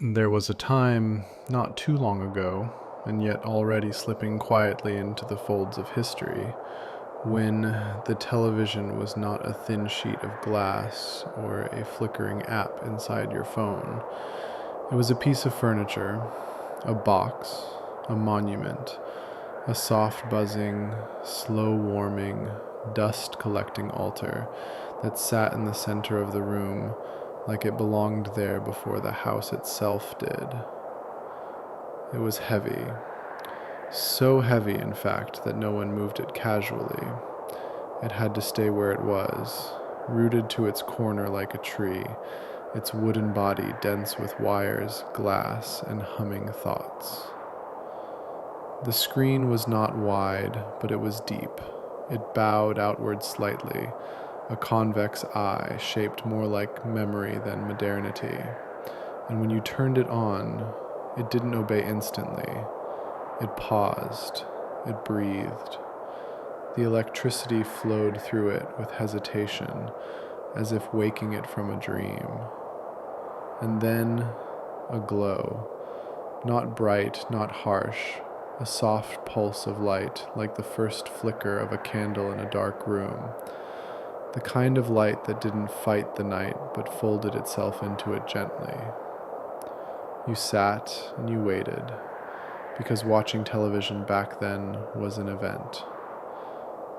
There was a time, not too long ago, and yet already slipping quietly into the folds of history, when the television was not a thin sheet of glass or a flickering app inside your phone. It was a piece of furniture, a box, a monument, a soft buzzing, slow warming, dust collecting altar that sat in the center of the room like it belonged there before the house itself did. It was heavy, so heavy in fact that no one moved it casually. It had to stay where it was, rooted to its corner like a tree, its wooden body dense with wires, glass, and humming thoughts. The screen was not wide, but it was deep. It bowed outward slightly, a convex eye shaped more like memory than modernity. And when you turned it on, it didn't obey instantly. It paused. It breathed. The electricity flowed through it with hesitation, as if waking it from a dream. And then a glow, not bright, not harsh, a soft pulse of light, like the first flicker of a candle in a dark room. The kind of light that didn't fight the night, but folded itself into it gently. You sat and you waited, because watching television back then was an event.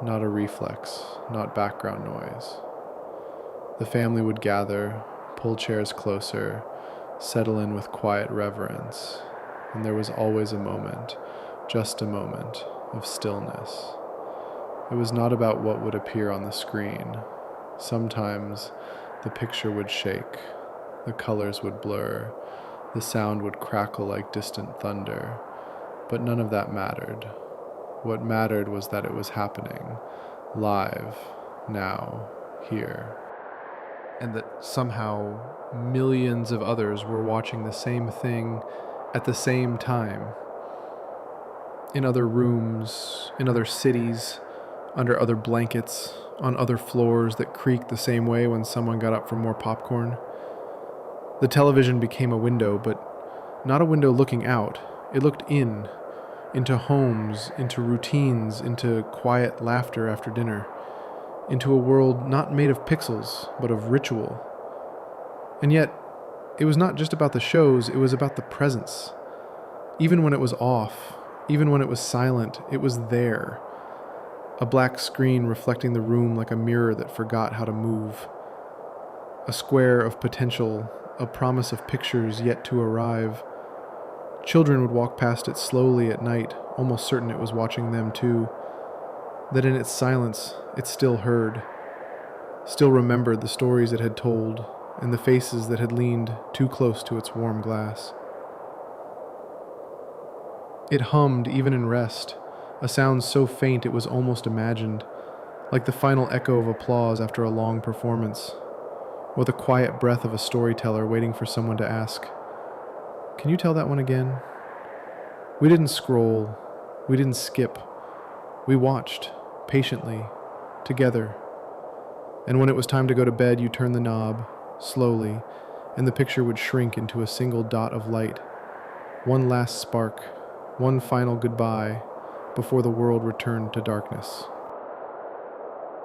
Not a reflex, not background noise. The family would gather, pull chairs closer, settle in with quiet reverence, and there was always a moment, just a moment, of stillness. It was not about what would appear on the screen. Sometimes the picture would shake, the colors would blur, the sound would crackle like distant thunder, but none of that mattered. What mattered was that it was happening, live, now, here. And that somehow millions of others were watching the same thing at the same time. In other rooms, in other cities, under other blankets, on other floors that creaked the same way when someone got up for more popcorn. The television became a window, but not a window looking out. It looked in, into homes, into routines, into quiet laughter after dinner, into a world not made of pixels, but of ritual. And yet, it was not just about the shows, it was about the presence. Even when it was off, even when it was silent, it was there. A black screen reflecting the room like a mirror that forgot how to move. A square of potential, a promise of pictures yet to arrive. Children would walk past it slowly at night, almost certain it was watching them too. That in its silence, it still heard, still remembered the stories it had told, and the faces that had leaned too close to its warm glass. It hummed even in rest, a sound so faint it was almost imagined, like the final echo of applause after a long performance, or the quiet breath of a storyteller waiting for someone to ask, "Can you tell that one again?" We didn't scroll, we didn't skip, we watched, patiently, together. And when it was time to go to bed, you turned the knob, slowly, and the picture would shrink into a single dot of light. One last spark, one final goodbye, before the world returned to darkness.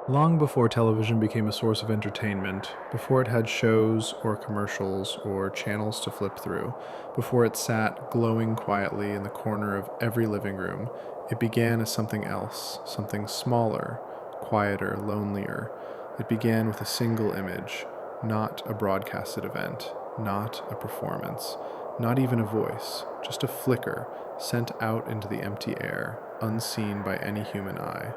Long before television became a source of entertainment, before it had shows or commercials or channels to flip through, before it sat glowing quietly in the corner of every living room, it began as something else, something smaller, quieter, lonelier. It began with a single image, not a broadcasted event, not a performance, not even a voice, just a flicker sent out into the empty air, unseen by any human eye.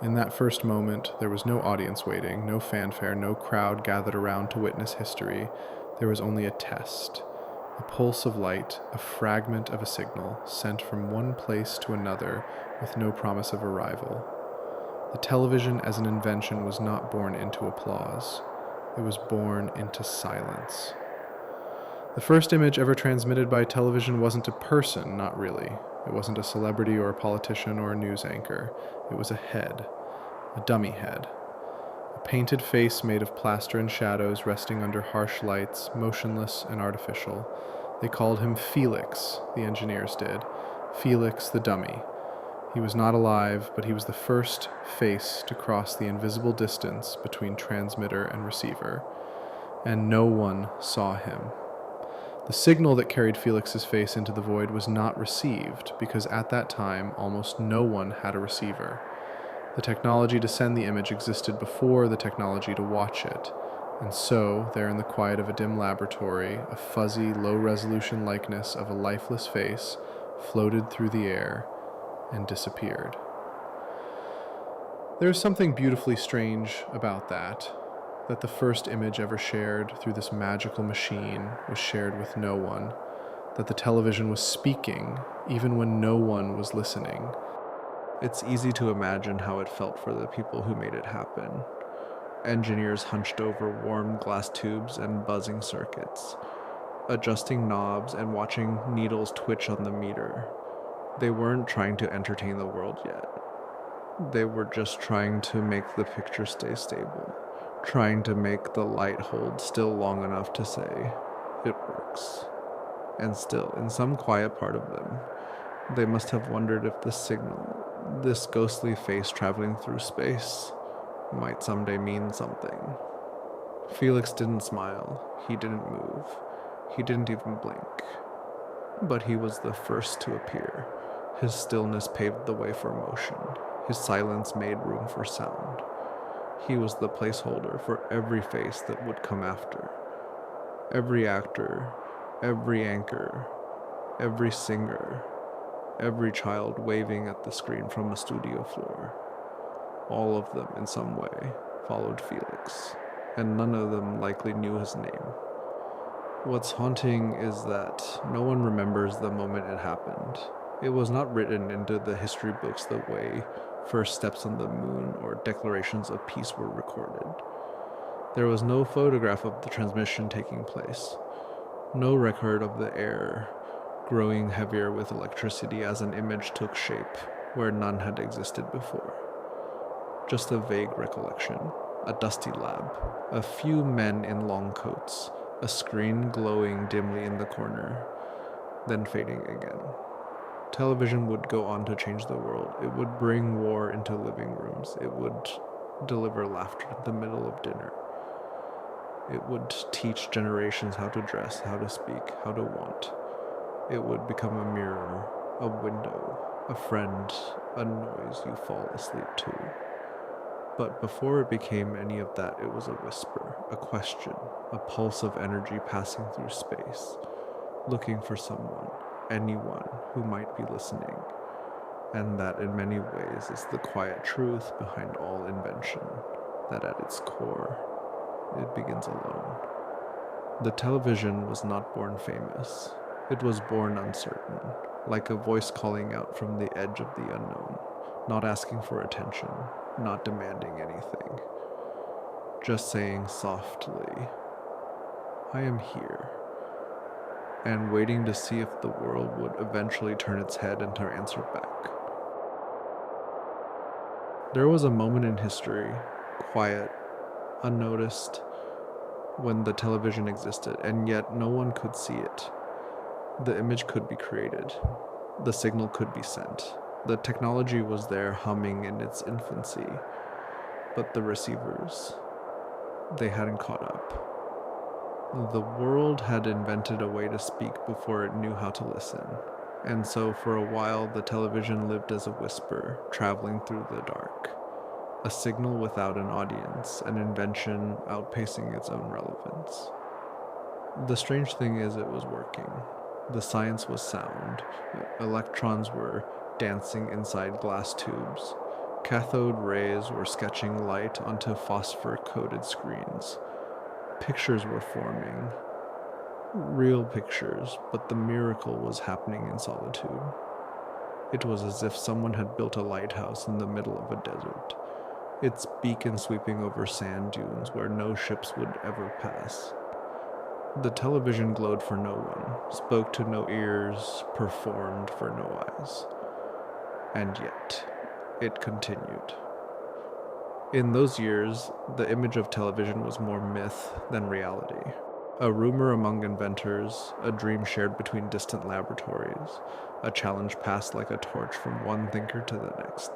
In that first moment, there was no audience waiting, no fanfare, no crowd gathered around to witness history. There was only a test, a pulse of light, a fragment of a signal, sent from one place to another with no promise of arrival. The television as an invention was not born into applause. It was born into silence. The first image ever transmitted by television wasn't a person, not really. It wasn't a celebrity or a politician or a news anchor. It was a head, a dummy head. A painted face made of plaster and shadows resting under harsh lights, motionless and artificial. They called him Felix, the engineers did. Felix the dummy. He was not alive, but he was the first face to cross the invisible distance between transmitter and receiver, and no one saw him. The signal that carried Felix's face into the void was not received, because at that time almost no one had a receiver. The technology to send the image existed before the technology to watch it, and so, there in the quiet of a dim laboratory, a fuzzy, low-resolution likeness of a lifeless face floated through the air and disappeared. There is something beautifully strange about that the first image ever shared through this magical machine was shared with no one, that the television was speaking even when no one was listening. It's easy to imagine how it felt for the people who made it happen. Engineers hunched over warm glass tubes and buzzing circuits, adjusting knobs and watching needles twitch on the meter. They weren't trying to entertain the world yet. They were just trying to make the picture stay stable, trying to make the light hold still long enough to say, it works. And still, in some quiet part of them, they must have wondered if this signal, this ghostly face traveling through space, might someday mean something. Felix didn't smile, he didn't move, he didn't even blink. But he was the first to appear. His stillness paved the way for motion. His silence made room for sound. He was the placeholder for every face that would come after. Every actor, every anchor, every singer, every child waving at the screen from a studio floor. All of them, in some way, followed Felix, and none of them likely knew his name. What's haunting is that no one remembers the moment it happened. It was not written into the history books the way first steps on the moon or declarations of peace were recorded. There was no photograph of the transmission taking place, no record of the air growing heavier with electricity as an image took shape where none had existed before. Just a vague recollection, a dusty lab, a few men in long coats, a screen glowing dimly in the corner, then fading again. Television would go on to change the world. It would bring war into living rooms. It would deliver laughter in the middle of dinner. It would teach generations how to dress, how to speak, how to want. It would become a mirror, a window, a friend, a noise you fall asleep to. But before it became any of that, it was a whisper, a question, a pulse of energy passing through space, looking for someone, anyone who might be listening. And that in many ways is the quiet truth behind all invention, that at its core, it begins alone. The television was not born famous. It was born uncertain, like a voice calling out from the edge of the unknown, not asking for attention, not demanding anything, just saying softly, I am here, and waiting to see if the world would eventually turn its head and answer back. There was a moment in history, quiet, unnoticed, when the television existed, and yet no one could see it. The image could be created. The signal could be sent. The technology was there humming in its infancy, but the receivers, they hadn't caught up. The world had invented a way to speak before it knew how to listen, and so for a while the television lived as a whisper, traveling through the dark. A signal without an audience, an invention outpacing its own relevance. The strange thing is it was working. The science was sound. Electrons were dancing inside glass tubes. Cathode rays were sketching light onto phosphor-coated screens. Pictures were forming. Real pictures, but the miracle was happening in solitude. It was as if someone had built a lighthouse in the middle of a desert, its beacon sweeping over sand dunes where no ships would ever pass. The television glowed for no one, spoke to no ears, performed for no eyes. And yet, it continued. In those years, the image of television was more myth than reality. A rumor among inventors, a dream shared between distant laboratories, a challenge passed like a torch from one thinker to the next.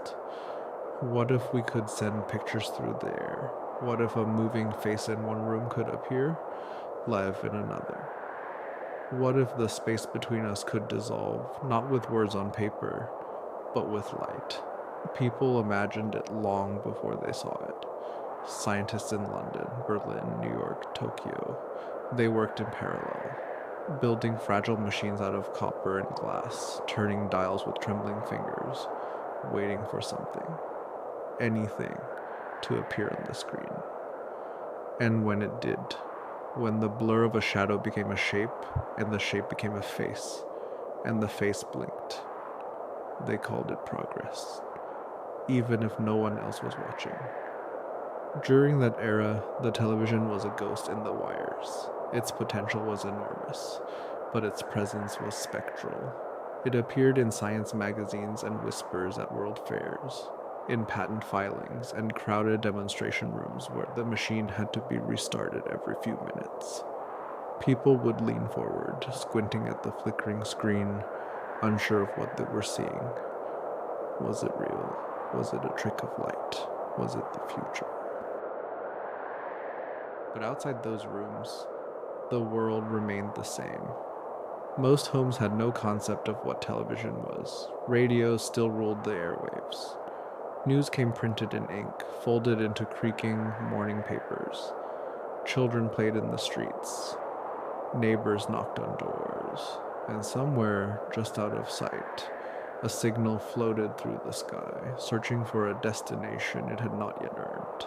What if we could send pictures through the air? What if a moving face in one room could appear live in another? What if the space between us could dissolve, not with words on paper, but with light? People imagined it long before they saw it. Scientists in London, Berlin, New York, Tokyo, they worked in parallel, building fragile machines out of copper and glass, turning dials with trembling fingers, waiting for something, anything, to appear on the screen. And when it did, when the blur of a shadow became a shape, and the shape became a face, and the face blinked, they called it progress, even if no one else was watching. During that era, the television was a ghost in the wires. Its potential was enormous, but its presence was spectral. It appeared in science magazines and whispers at world fairs, in patent filings and crowded demonstration rooms where the machine had to be restarted every few minutes. People would lean forward, squinting at the flickering screen, unsure of what they were seeing. Was it real? Was it a trick of light? Was it the future? But outside those rooms, the world remained the same. Most homes had no concept of what television was. Radios still ruled the airwaves. News came printed in ink, folded into creaking morning papers. Children played in the streets. Neighbors knocked on doors. And somewhere, just out of sight, a signal floated through the sky, searching for a destination it had not yet earned.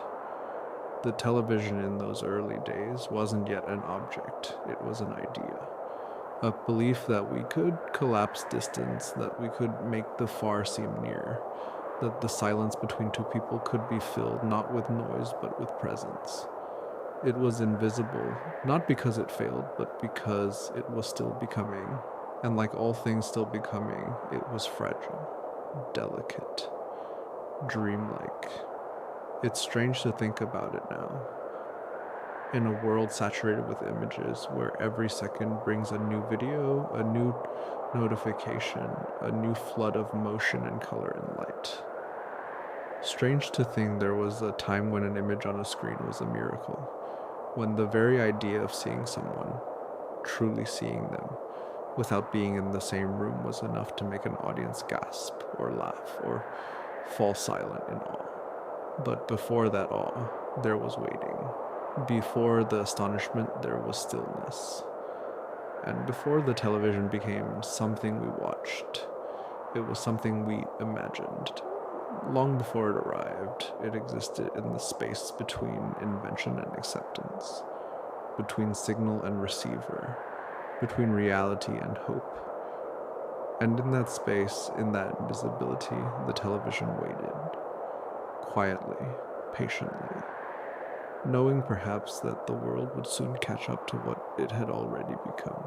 The television in those early days wasn't yet an object, it was an idea. A belief that we could collapse distance, that we could make the far seem near, that the silence between two people could be filled not with noise but with presence. It was invisible, not because it failed, but because it was still becoming. And like all things still becoming, it was fragile, delicate, dreamlike. It's strange to think about it now. In a world saturated with images where every second brings a new video, a new notification, a new flood of motion and color and light. Strange to think there was a time when an image on a screen was a miracle, when the very idea of seeing someone, truly seeing them, without being in the same room was enough to make an audience gasp or laugh or fall silent in awe. But before that awe, there was waiting. Before the astonishment, there was stillness. And before the television became something we watched, it was something we imagined. Long before it arrived, it existed in the space between invention and acceptance, between signal and receiver, between reality and hope. And in that space, in that invisibility, the television waited. Quietly, patiently, knowing perhaps that the world would soon catch up to what it had already become.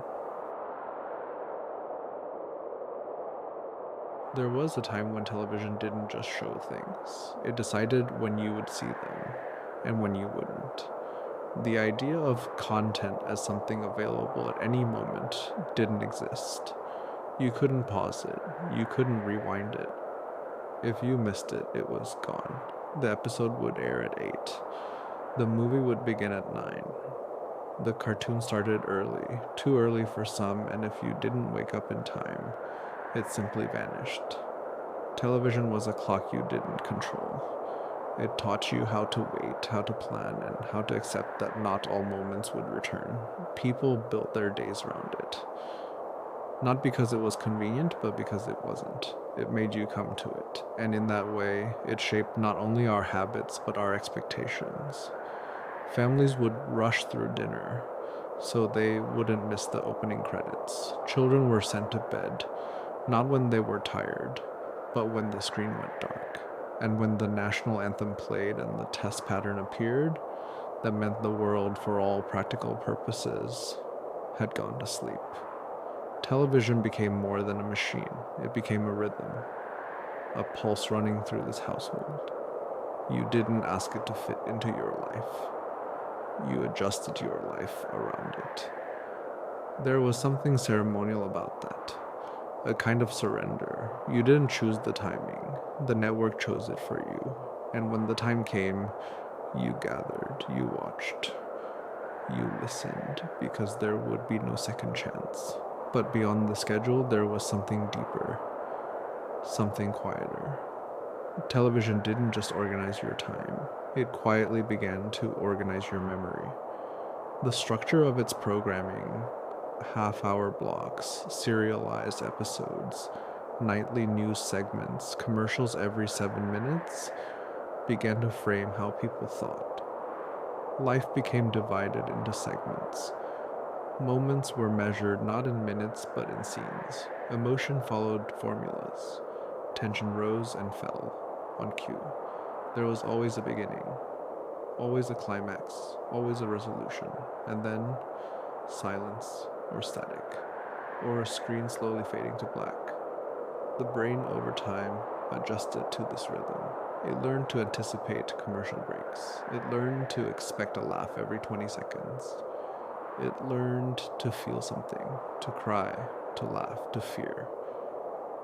There was a time when television didn't just show things. It decided when you would see them and when you wouldn't. The idea of content as something available at any moment didn't exist. You couldn't pause it. You couldn't rewind it. If you missed it, it was gone. The episode would air at 8. The movie would begin at 9. The cartoon started early, too early for some, and if you didn't wake up in time, it simply vanished. Television was a clock you didn't control. It taught you how to wait, how to plan, and how to accept that not all moments would return. People built their days around it. Not because it was convenient, but because it wasn't. It made you come to it, and in that way, it shaped not only our habits, but our expectations. Families would rush through dinner, so they wouldn't miss the opening credits. Children were sent to bed, not when they were tired, but when the screen went dark. And when the national anthem played and the test pattern appeared, that meant the world, for all practical purposes, had gone to sleep. Television became more than a machine. It became a rhythm, a pulse running through this household. You didn't ask it to fit into your life. You adjusted your life around it. There was something ceremonial about that, a kind of surrender. You didn't choose the timing, the network chose it for you. And when the time came, you gathered, you watched, you listened, because there would be no second chance. But beyond the schedule, there was something deeper, something quieter. Television didn't just organize your time, it quietly began to organize your memory. The structure of its programming, half-hour blocks, serialized episodes, nightly news segments, commercials every 7 minutes, began to frame how people thought. Life became divided into segments. Moments were measured not in minutes but in scenes. Emotion followed formulas. Tension rose and fell on cue. There was always a beginning, always a climax, always a resolution, and then silence or static, or a screen slowly fading to black. The brain over time adjusted to this rhythm. It learned to anticipate commercial breaks. It learned to expect a laugh every 20 seconds. It learned to feel something, to cry, to laugh, to fear,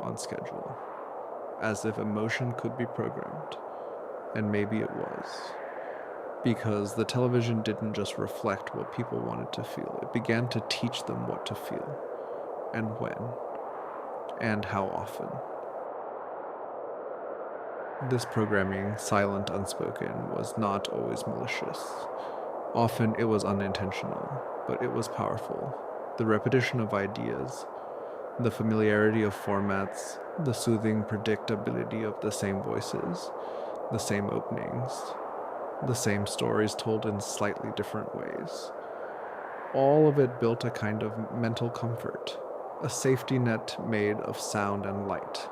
on schedule, as if emotion could be programmed. And maybe it was. Because the television didn't just reflect what people wanted to feel, it began to teach them what to feel, and when, and how often. This programming, silent, unspoken, was not always malicious. Often it was unintentional, but it was powerful. The repetition of ideas, the familiarity of formats, the soothing predictability of the same voices, the same openings, the same stories told in slightly different ways. All of it built a kind of mental comfort, a safety net made of sound and light.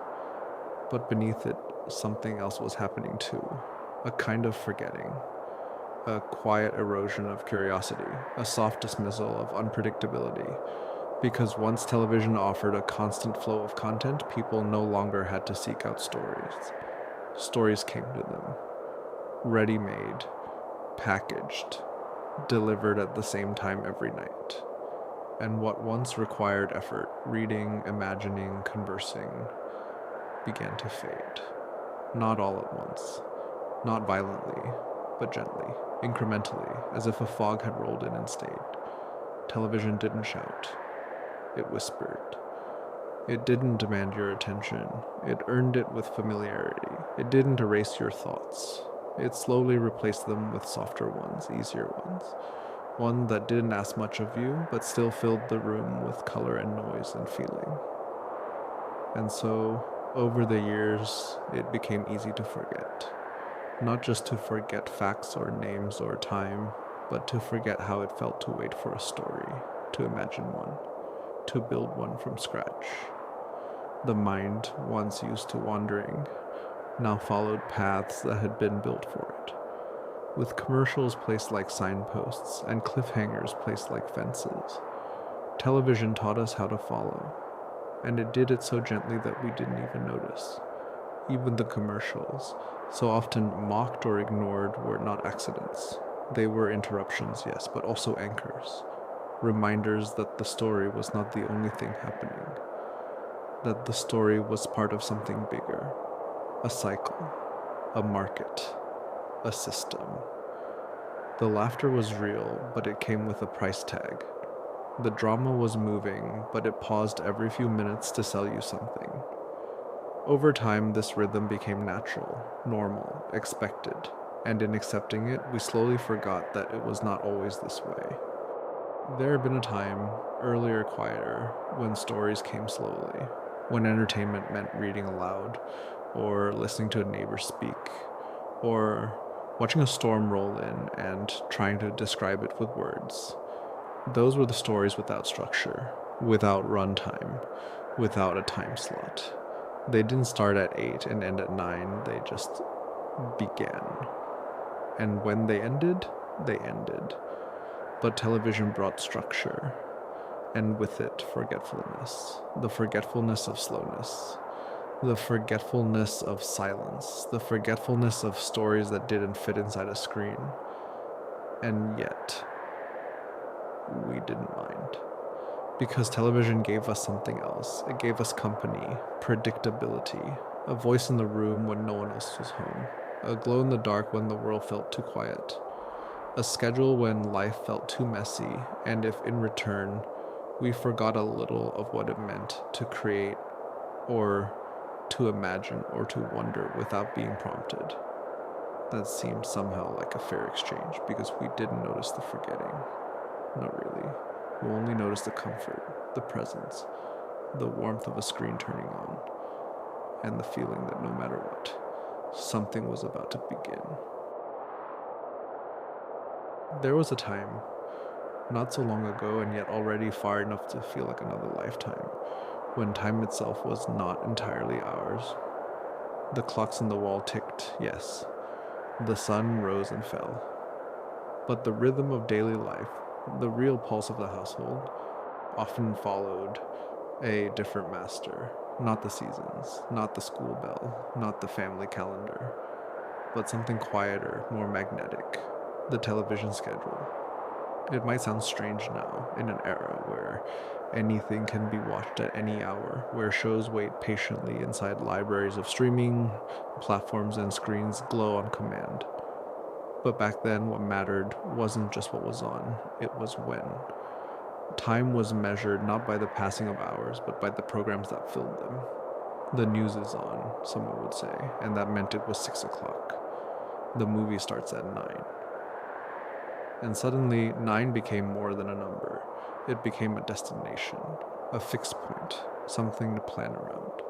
But beneath it, something else was happening too, a kind of forgetting, a quiet erosion of curiosity, a soft dismissal of unpredictability. Because once television offered a constant flow of content, people no longer had to seek out stories. Stories came to them, ready-made, packaged, delivered at the same time every night. And what once required effort, reading, imagining, conversing, began to fade. Not all at once, not violently, but gently, incrementally, as if a fog had rolled in and stayed. Television didn't shout, it whispered. It didn't demand your attention, it earned it with familiarity. It didn't erase your thoughts. It slowly replaced them with softer ones, easier ones. One that didn't ask much of you, but still filled the room with color and noise and feeling. And so, over the years, it became easy to forget. Not just to forget facts or names or time, but to forget how it felt to wait for a story, to imagine one, to build one from scratch. The mind, once used to wandering, now followed paths that had been built for it, with commercials placed like signposts and cliffhangers placed like fences. Television taught us how to follow, and it did it so gently that we didn't even notice. Even the commercials, so often mocked or ignored, were not accidents. They were interruptions, yes, but also anchors, reminders that the story was not the only thing happening, that the story was part of something bigger, a cycle, a market, a system. The laughter was real, but it came with a price tag. The drama was moving, but it paused every few minutes to sell you something. Over time, this rhythm became natural, normal, expected, and in accepting it, we slowly forgot that it was not always this way. There had been a time, earlier quieter, when stories came slowly, when entertainment meant reading aloud, or listening to a neighbor speak, or watching a storm roll in and trying to describe it with words. Those were the stories without structure, without runtime, without a time slot. They didn't start at 8 and end at 9, they just began. And when they ended, they ended. But television brought structure, and with it, forgetfulness. The forgetfulness of slowness. The forgetfulness of silence. The forgetfulness of stories that didn't fit inside a screen. And yet, we didn't mind. Because television gave us something else. It gave us company, predictability, a voice in the room when no one else was home, a glow in the dark when the world felt too quiet, a schedule when life felt too messy, and if in return we forgot a little of what it meant to create or to imagine or to wonder without being prompted. That seemed somehow like a fair exchange because we didn't notice the forgetting. Not really. We only noticed the comfort, the presence, the warmth of a screen turning on, and the feeling that no matter what, something was about to begin. There was a time, not so long ago and yet already far enough to feel like another lifetime, when time itself was not entirely ours. The clocks on the wall ticked, yes. The sun rose and fell. But the rhythm of daily life, the real pulse of the household, often followed a different master. Not the seasons, not the school bell, not the family calendar, but something quieter, more magnetic, the television schedule. It might sound strange now, in an era where anything can be watched at any hour, where shows wait patiently inside libraries of streaming platforms and screens glow on command. But back then, what mattered wasn't just what was on, it was when. Time was measured not by the passing of hours, but by the programs that filled them. The news is on, someone would say, and that meant it was 6 o'clock. The movie starts at 9. And suddenly, 9 became more than a number. It became a destination, a fixed point, something to plan around.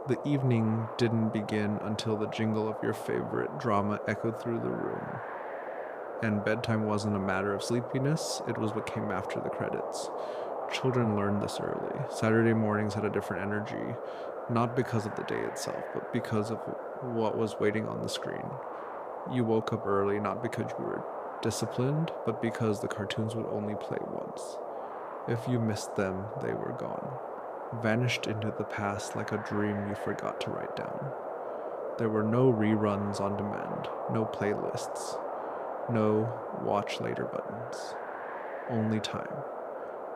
The evening didn't begin until the jingle of your favorite drama echoed through the room. And bedtime wasn't a matter of sleepiness, it was what came after the credits. Children learned this early. Saturday mornings had a different energy, not because of the day itself, but because of what was waiting on the screen. You woke up early not because you were disciplined, but because the cartoons would only play once. If you missed them, they were gone, vanished into the past like a dream you forgot to write down. There were no reruns on demand, no playlists, no watch later buttons, only time.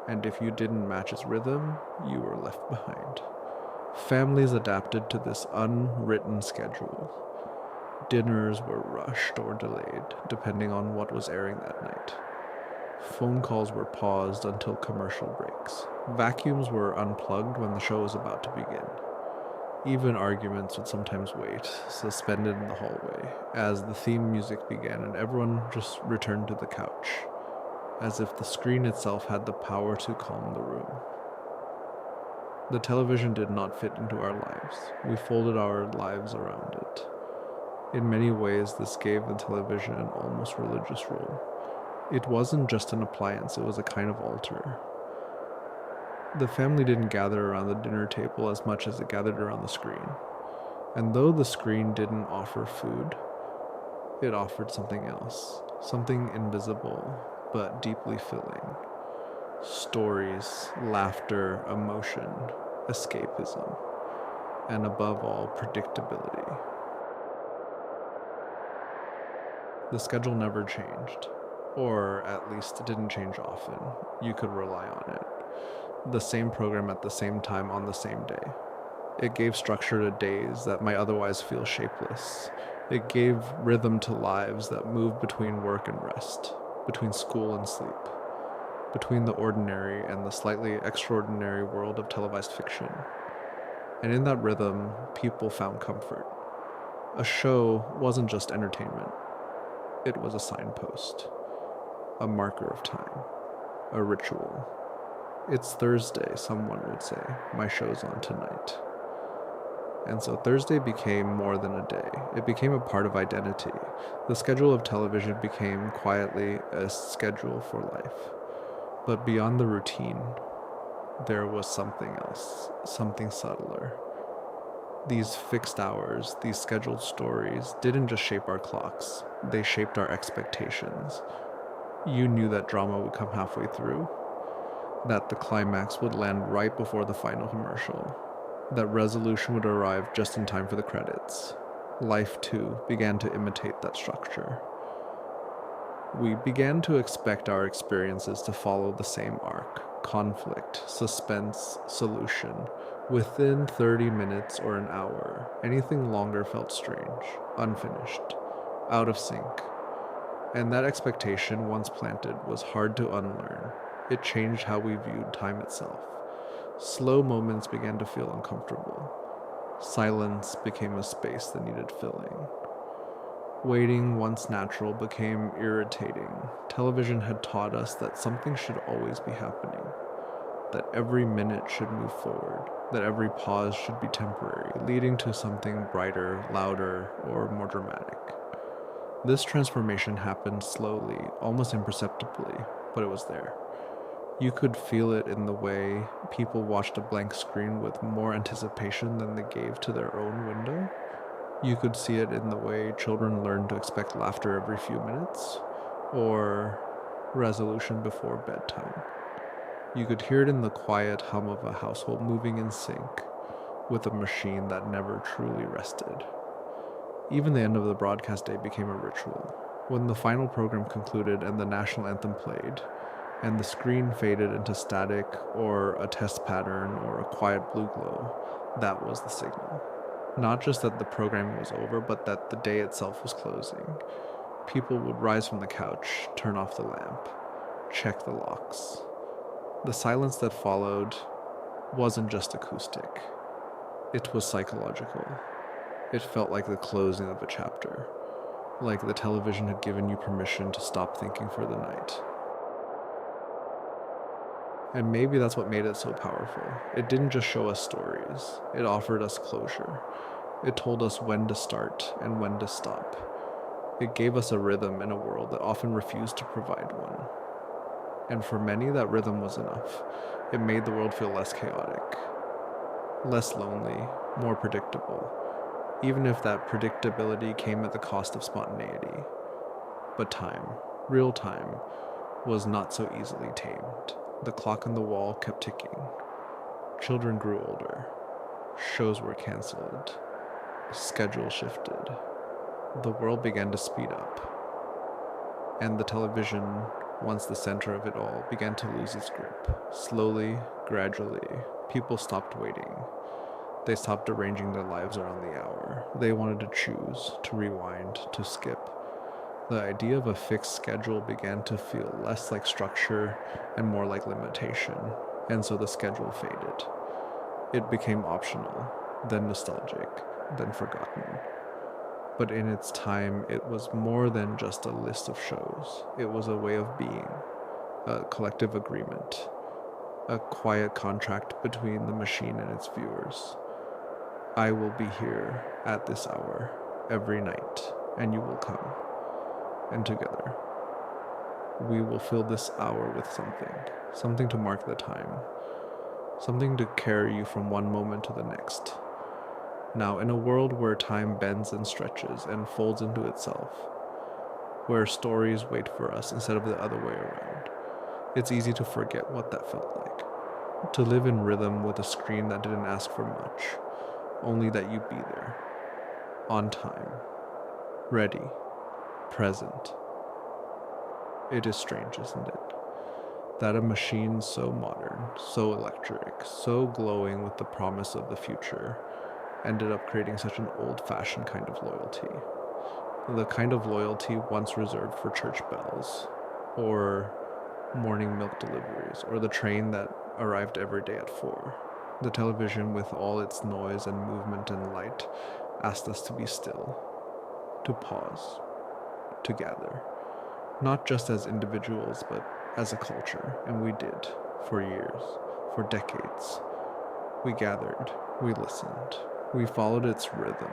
And if you didn't match its rhythm, you were left behind. Families adapted to this unwritten schedule. Dinners were rushed or delayed, depending on what was airing that night. Phone calls were paused until commercial breaks. Vacuums were unplugged when the show was about to begin. Even arguments would sometimes wait, suspended in the hallway, as the theme music began and everyone just returned to the couch, as if the screen itself had the power to calm the room. The television did not fit into our lives. We folded our lives around it. In many ways, this gave the television an almost religious role. It wasn't just an appliance, it was a kind of altar. The family didn't gather around the dinner table as much as it gathered around the screen. And though the screen didn't offer food, it offered something else, something invisible but deeply filling. Stories, laughter, emotion, escapism, and above all, predictability. The schedule never changed, or at least it didn't change often. You could rely on it. The same program at the same time on the same day. It gave structure to days that might otherwise feel shapeless. It gave rhythm to lives that moved between work and rest, between school and sleep, between the ordinary and the slightly extraordinary world of televised fiction. And in that rhythm, people found comfort. A show wasn't just entertainment. It was a signpost, a marker of time, a ritual. It's Thursday, someone would say. My show's on tonight. And so Thursday became more than a day. It became a part of identity. The schedule of television became quietly a schedule for life. But beyond the routine, there was something else, something subtler. These fixed hours, these scheduled stories, didn't just shape our clocks. They shaped our expectations. You knew that drama would come halfway through, that the climax would land right before the final commercial, that resolution would arrive just in time for the credits. Life, too, began to imitate that structure. We began to expect our experiences to follow the same arc: conflict, suspense, solution. Within 30 minutes or an hour, anything longer felt strange, unfinished, out of sync. And that expectation, once planted, was hard to unlearn. It changed how we viewed time itself. Slow moments began to feel uncomfortable. Silence became a space that needed filling. Waiting, once natural, became irritating. Television had taught us that something should always be happening, that every minute should move forward, that every pause should be temporary, leading to something brighter, louder, or more dramatic. This transformation happened slowly, almost imperceptibly, but it was there. You could feel it in the way people watched a blank screen with more anticipation than they gave to their own window. You could see it in the way children learned to expect laughter every few minutes, or resolution before bedtime. You could hear it in the quiet hum of a household moving in sync with a machine that never truly rested. Even the end of the broadcast day became a ritual. When the final program concluded and the national anthem played, and the screen faded into static or a test pattern or a quiet blue glow, that was the signal. Not just that the programming was over, but that the day itself was closing. People would rise from the couch, turn off the lamp, check the locks. The silence that followed wasn't just acoustic, it was psychological. It felt like the closing of a chapter, like the television had given you permission to stop thinking for the night. And maybe that's what made it so powerful. It didn't just show us stories, it offered us closure. It told us when to start and when to stop. It gave us a rhythm in a world that often refused to provide one. And for many, that rhythm was enough. It made the world feel less chaotic, less lonely, more predictable, even if that predictability came at the cost of spontaneity. But time, real time, was not so easily tamed. The clock on the wall kept ticking. Children grew older. Shows were canceled. Schedule shifted. The world began to speed up. And the television, once the center of it all, began to lose its grip. Slowly, gradually, people stopped waiting. They stopped arranging their lives around the hour. They wanted to choose, to rewind, to skip. The idea of a fixed schedule began to feel less like structure and more like limitation, and so the schedule faded. It became optional, then nostalgic, then forgotten. But in its time, it was more than just a list of shows. It was a way of being, a collective agreement, a quiet contract between the machine and its viewers. I will be here at this hour every night, and you will come. And together, we will fill this hour with something to mark the time, something to carry you from one moment to the next. Now, in a world where time bends and stretches and folds into itself, where stories wait for us instead of the other way around, it's easy to forget what that felt like. To live in rhythm with a screen that didn't ask for much, only that you be there, on time, ready, present. It is strange, isn't it? That a machine so modern, so electric, so glowing with the promise of the future, ended up creating such an old-fashioned kind of loyalty. The kind of loyalty once reserved for church bells, or morning milk deliveries, or the train that arrived every day at 4. The television, with all its noise and movement and light, asked us to be still, to pause, to gather. Not just as individuals, but as a culture, and we did, for years, for decades. We gathered, we listened, we followed its rhythm.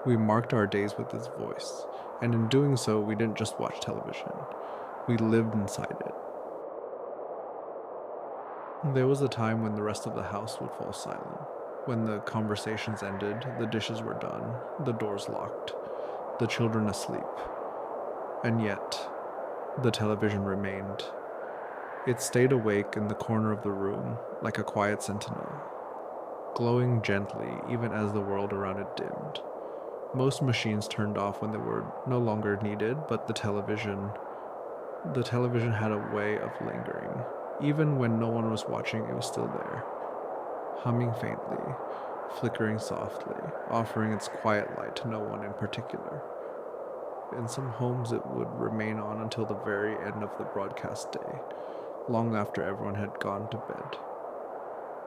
We marked our days with its voice, and in doing so, we didn't just watch television. We lived inside it. There was a time when the rest of the house would fall silent. When the conversations ended, the dishes were done, the doors locked, the children asleep. And yet, the television remained. It stayed awake in the corner of the room, like a quiet sentinel, glowing gently even as the world around it dimmed. Most machines turned off when they were no longer needed, but the television, The television had a way of lingering. Even when no one was watching, it was still there, humming faintly, flickering softly, offering its quiet light to no one in particular. In some homes, it would remain on until the very end of the broadcast day, long after everyone had gone to bed.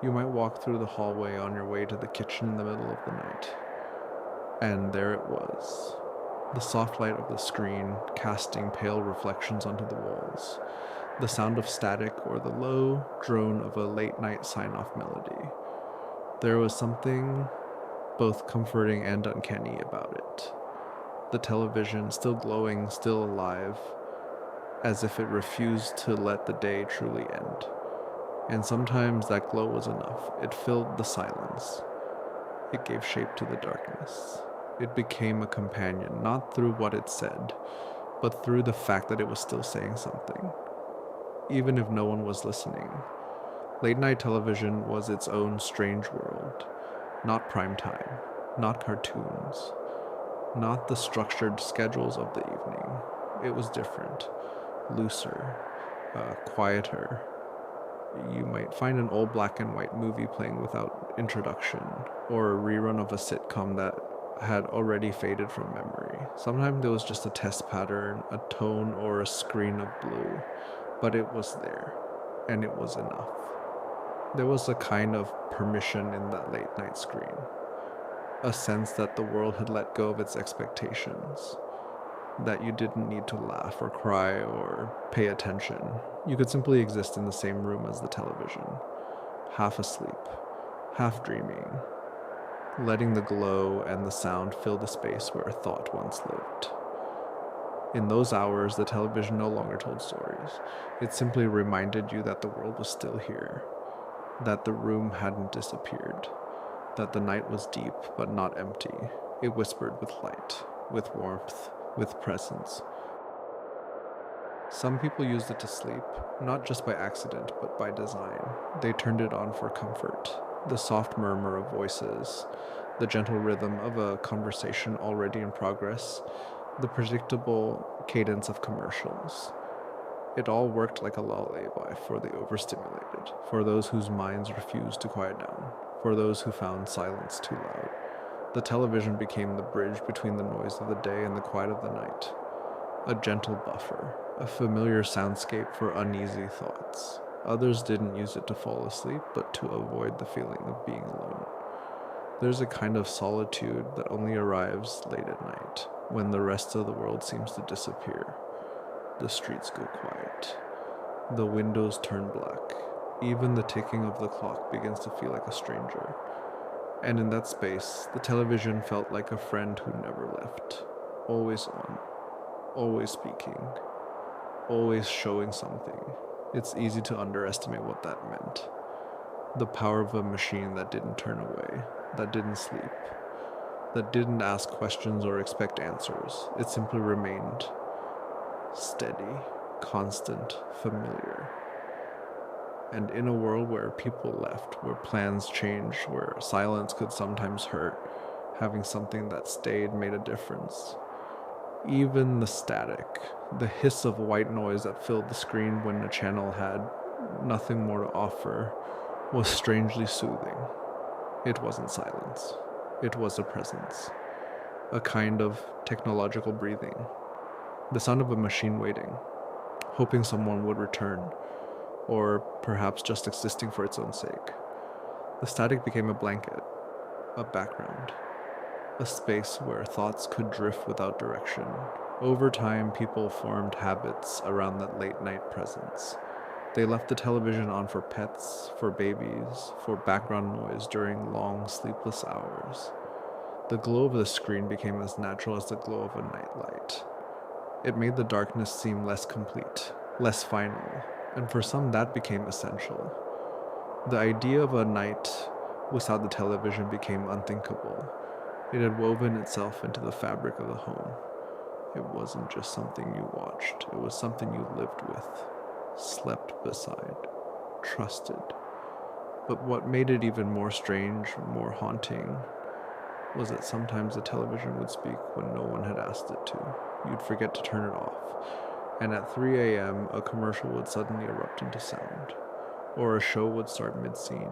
You might walk through the hallway on your way to the kitchen in the middle of the night, and there it was, the soft light of the screen casting pale reflections onto the walls, the sound of static or the low drone of a late-night sign-off melody. There was something both comforting and uncanny about it. The television, still glowing, still alive, as if it refused to let the day truly end. And sometimes that glow was enough. It filled the silence. It gave shape to the darkness. It became a companion, not through what it said, but through the fact that it was still saying something, even if no one was listening. Late-night television was its own strange world. Not prime time, not cartoons, not the structured schedules of the evening. It was different, looser, quieter. You might find an old black and white movie playing without introduction, or a rerun of a sitcom that had already faded from memory. Sometimes there was just a test pattern, a tone, or a screen of blue, but it was there, and it was enough. There was a kind of permission in that late night screen, a sense that the world had let go of its expectations, that you didn't need to laugh or cry or pay attention. You could simply exist in the same room as the television, half asleep, half dreaming, letting the glow and the sound fill the space where thought once lived. In those hours, the television no longer told stories. It simply reminded you that the world was still here, that the room hadn't disappeared, that the night was deep but not empty. It whispered with light, with warmth, with presence. Some people used it to sleep, not just by accident, but by design. They turned it on for comfort, the soft murmur of voices, the gentle rhythm of a conversation already in progress, the predictable cadence of commercials. It all worked like a lullaby for the overstimulated, for those whose minds refused to quiet down, for those who found silence too loud. The television became the bridge between the noise of the day and the quiet of the night, a gentle buffer, a familiar soundscape for uneasy thoughts. Others didn't use it to fall asleep, but to avoid the feeling of being alone. There's a kind of solitude that only arrives late at night, when the rest of the world seems to disappear. The streets go quiet. The windows turn black. Even the ticking of the clock begins to feel like a stranger. And in that space, the television felt like a friend who never left. Always on, always speaking, always showing something. It's easy to underestimate what that meant. The power of a machine that didn't turn away, that didn't sleep, that didn't ask questions or expect answers. It simply remained steady, constant, familiar. And in a world where people left, where plans changed, where silence could sometimes hurt, having something that stayed made a difference. Even the static, the hiss of white noise that filled the screen when a channel had nothing more to offer, was strangely soothing. It wasn't silence. It was a presence, a kind of technological breathing. The sound of a machine waiting, hoping someone would return, or perhaps just existing for its own sake. The static became a blanket, a background, a space where thoughts could drift without direction. Over time, people formed habits around that late-night presence. They left the television on for pets, for babies, for background noise during long, sleepless hours. The glow of the screen became as natural as the glow of a nightlight. It made the darkness seem less complete, less final, and for some that became essential. The idea of a night without the television became unthinkable. It had woven itself into the fabric of the home. It wasn't just something you watched, it was something you lived with, slept beside, trusted. But what made it even more strange, more haunting, was that sometimes the television would speak when no one had asked it to. You'd forget to turn it off, And at 3 a.m., a commercial would suddenly erupt into sound, or a show would start mid-scene,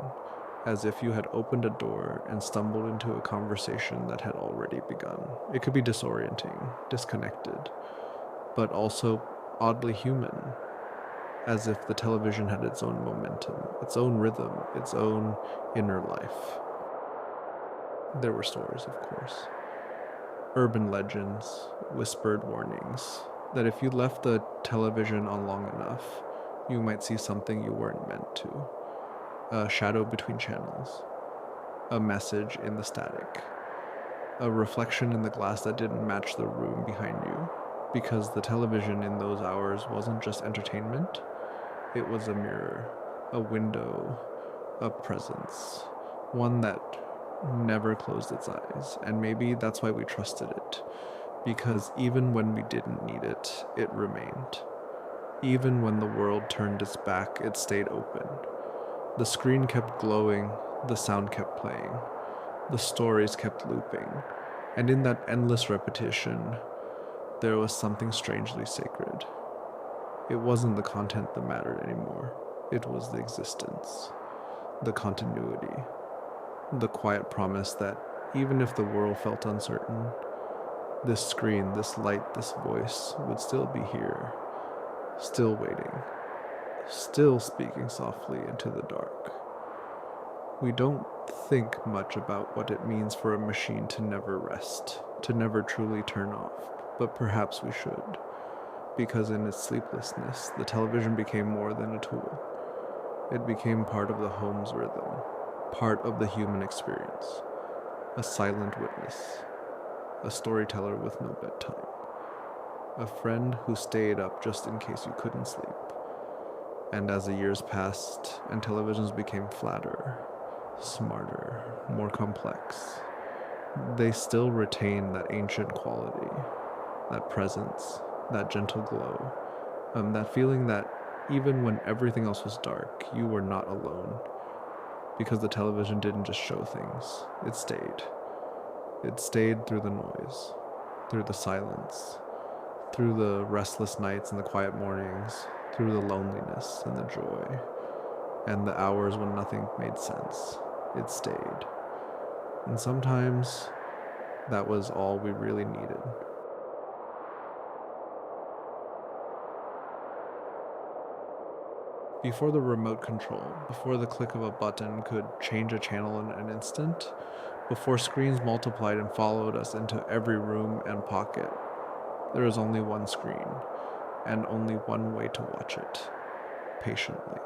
as if you had opened a door and stumbled into a conversation that had already begun. It could be disorienting, disconnected, but also oddly human, as if the television had its own momentum, its own rhythm, its own inner life. There were stories, of course. Urban legends, whispered warnings, that if you left the television on long enough, you might see something you weren't meant to. A shadow between channels, a message in the static, a reflection in the glass that didn't match the room behind you, because the television in those hours wasn't just entertainment, it was a mirror, a window, a presence, one that never closed its eyes, and maybe that's why we trusted it, because even when we didn't need it, it remained. Even when the world turned its back, it stayed open. The screen kept glowing, the sound kept playing, the stories kept looping, and in that endless repetition, there was something strangely sacred. It wasn't the content that mattered anymore, it was the existence, the continuity, the quiet promise that even if the world felt uncertain, this screen, this light, this voice would still be here, still waiting, still speaking softly into the dark. We don't think much about what it means for a machine to never rest, to never truly turn off, but perhaps we should, because in its sleeplessness, the television became more than a tool. It became part of the home's rhythm, part of the human experience, a silent witness, a storyteller with no bedtime, a friend who stayed up just in case you couldn't sleep. And as the years passed and televisions became flatter, smarter, more complex, they still retain that ancient quality, that presence, that gentle glow, that feeling that even when everything else was dark, you were not alone, because the television didn't just show things, it stayed. It stayed through the noise, through the silence, through the restless nights and the quiet mornings, through the loneliness and the joy, and the hours when nothing made sense. It stayed. And sometimes that was all we really needed. Before the remote control, before the click of a button could change a channel in an instant, before screens multiplied and followed us into every room and pocket, there was only one screen, and only one way to watch it, patiently.